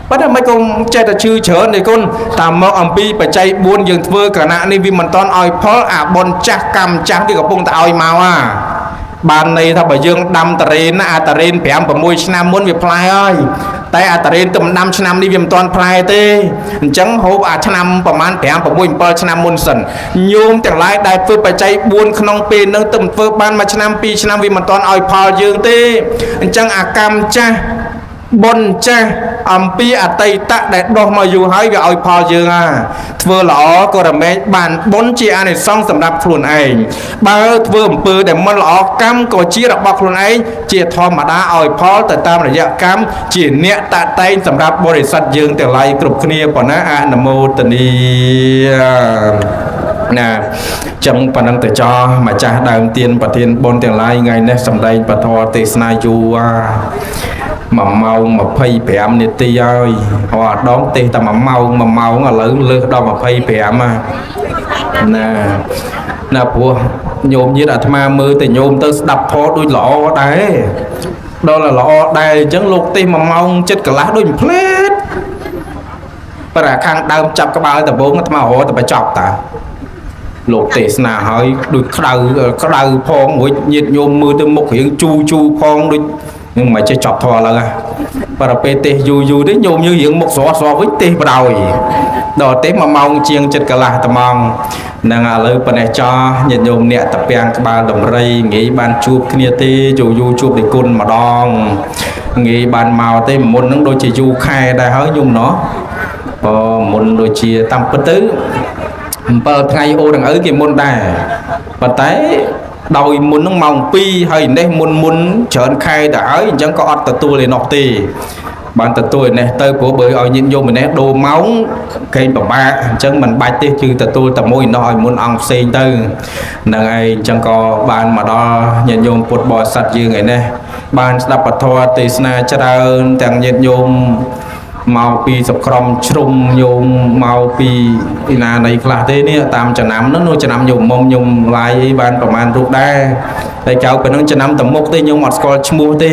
ប៉ុន្តែមិនក៏ចេះតែឈឺច្រើនទេគុណតាមមកអំពីបច្ច័យ4យើងធ្វើគណៈនេះវាមិនតន់ឲ្យផលអាបុណ្យចាស់កម្មចាស់វាកំពុងតែឲ្យមកបានន័យថាបើយើងដាំតារ៉េនណាអាតារ៉េន5 6ឆ្នាំមុនវាផ្លែហើយតែអាតារ៉េនទៅដាំឆ្នាំនេះវាមិនទាន់ផ្លែទេអញ្ចឹងហូបអាឆ្នាំប្រហែល5 6 7ឆ្នាំមុនសិនញោមទាំងឡាយដែលធ្វើបច្ច័យ4ក្នុងពេលនឹងទៅធ្វើបាន1ឆ្នាំ2ឆ្នាំវាមិនទាន់ឲ្យផលយើងទេអញ្ចឹងអាកម្មចាស់បុណ្យចាស់អំពីអតីតដែលដោះមកយូរហើយវាឲ្យផលយើងធ្វើល្អក៏រមែងបានបុណ្យជាអានិសង្ឃសម្រាប់ខ្លួនឯងបើធ្វើអំពើដែលមិនល្អកម្មក៏ជារបស់ខ្លួនឯងជាធម្មតាឲ្យផលទៅតាមរយៈកម្មជាអ្នកតាក់តែងសម្រាប់បរិស័ទយើងទាំងឡាយគ្រប់គ្នាប៉ុណ្ណាអនុមោទនាណាចឹងប៉ុណ្ណឹងទៅចោះម្ចាស់ដើមទៀនប្រធានបុណ្យទាំងឡាយថ្ងៃនេះសម្ដែងពធទេសនាយូរ1 ម៉ោង 25 នាទីហើយអត់ដងទេសតែ1 ម៉ោង 1 ម៉ោងឥឡូវលើសដល់25ណាព្រោះញោមញាតិអាត្មាមើលតែញោមទៅស្ដាប់ធម៌ដូចល្អដែរដល់ល្អដែរអញ្ចឹងលោកទេស1 ម៉ោងចិត្តកន្លះដូចផ្លេតਪਰអាខាងដើមចាប់ក្បាលដំបងអាត្មារហូតតែបញ្ចប់តាលោកទេសនាហើយដូចក្តៅផងរួចញាតិញោមមើលទៅមុខរៀងជូផងដូចនឹងមិនចេះចប់ធေါ်ឡើយបើពេលទេសយូរទេញោមយើងរៀងមុខស្រស់វិញទេសបដ ாய் ដល់ទេស1 ម៉ោងជាងចិត្តកន្លះត្មងនឹងឥឡូវប៉ុណ្ណេះចោះញាតិញោមអ្នកតាពាំងក្បាលដំរីងាយបានជួបគ្នាទេយូរជួបដូចគុណម្ដងងាយបានមកទេមុននឹងដូចជាយូរខែដែរហើយញោមណោះមុនដូចជាតាមពិតទៅ7 ថ្ងៃអូទាំងឪគេមុនដែរប៉ុន្តែដោយមុននឹងម៉ោង 2ហើយនេះមុនច្រើនខែទៅហើយអញ្ចឹងក៏អត់ទទួលឯនោះទេបានទទួលឯនេះទៅព្រោះបើឲ្យញាតិញោមឯនេះដូរម៉ោងគេពិបាកអញ្ចឹងមិនបាច់ទេគឺទទួលតែមួយនោះឲ្យមុនអង្គផ្សេងទៅហ្នឹងឯងអញ្ចឹងក៏បានមកដល់ញាតិញោមពុទ្ធបរិស័ទយើងឯនេះបានស្ដាប់ពធទេសនាច្រើនទាំងញាតិញោមមកពីសក្រមជ្រុំញោមមកពីណានៃខ្លះទេនេះតាមចំណាំនោះចំណាំញោមមុំញោមឡាយអីបានប្រហែលរូបដែរតែចៅពេលហ្នឹងចំណាំតមុខទេញោមអត់ស្គាល់ឈ្មោះទេ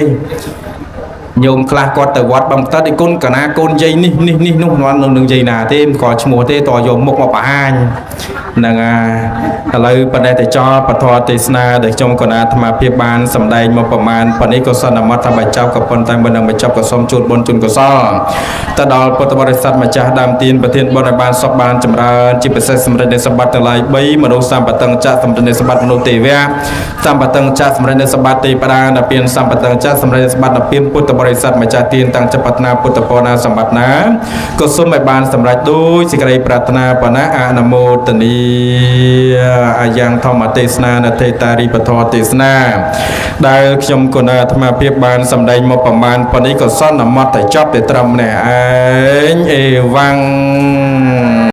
ញោមខ្លះគាត់ទៅវត្តបំផ្ទិតឯគុណកណាកូនយាយនេះនោះនឹងយាយណាទេមិនស្គាល់ឈ្មោះទេតយកមុខមកបង្ហាញហ្នឹងឥឡូវប៉ុណ្ណេះតែចោលពធទេសនាដែលខ្ញុំកណាអាត្មាភាពបានសម្ដែងមកប្រមាណប៉ុណ្នេះក៏សន្មតថាបញ្ចប់ក៏ប៉ុន្តែមិននឹងបញ្ចប់ក៏សូមជូនបុណ្យជូនកុសលទៅដល់ពុទ្ធបរិស័ទម្ចាស់ដើមទានប្រធានបុណ្យឲ្យបានសុខបានចម្រើនជាពិសេសសម្រិទ្ធនៃសម្បត្តិទាំងឡាយ3មនុស្សសម្បត្តិចៈសម្រិទ្ធនៃសម្បត្តិមនុស្សទេវៈសម្បត្តិចៈសម្រិទ្ធនៃសម្បត្តិទេវតានិព្វានសម្បត្តិចៈសម្រិទ្ធនៃសម្បត្តិនិព្វានពុទ្ធបរិស័ទម្ចាស់ទានតាំងចិត្តប្រាថ្នាពុទ្ធពរណាសម្បត្តិណាក៏សូមឲ្យបានសម្រេចដោយសេចក្តីប្រាថ្នាប៉ុណ្ណាអនុមោទនីអាយ៉ាងធម្មទេសនានទេតារីពធទេសនាដែលខ្ញុំគណៈអាត្មាភាពបានសម្ដែងមកប្រមាណប៉ុណ្នេះក៏សន្មតតែចប់តែត្រឹមនេះឯងអេវ៉ាំង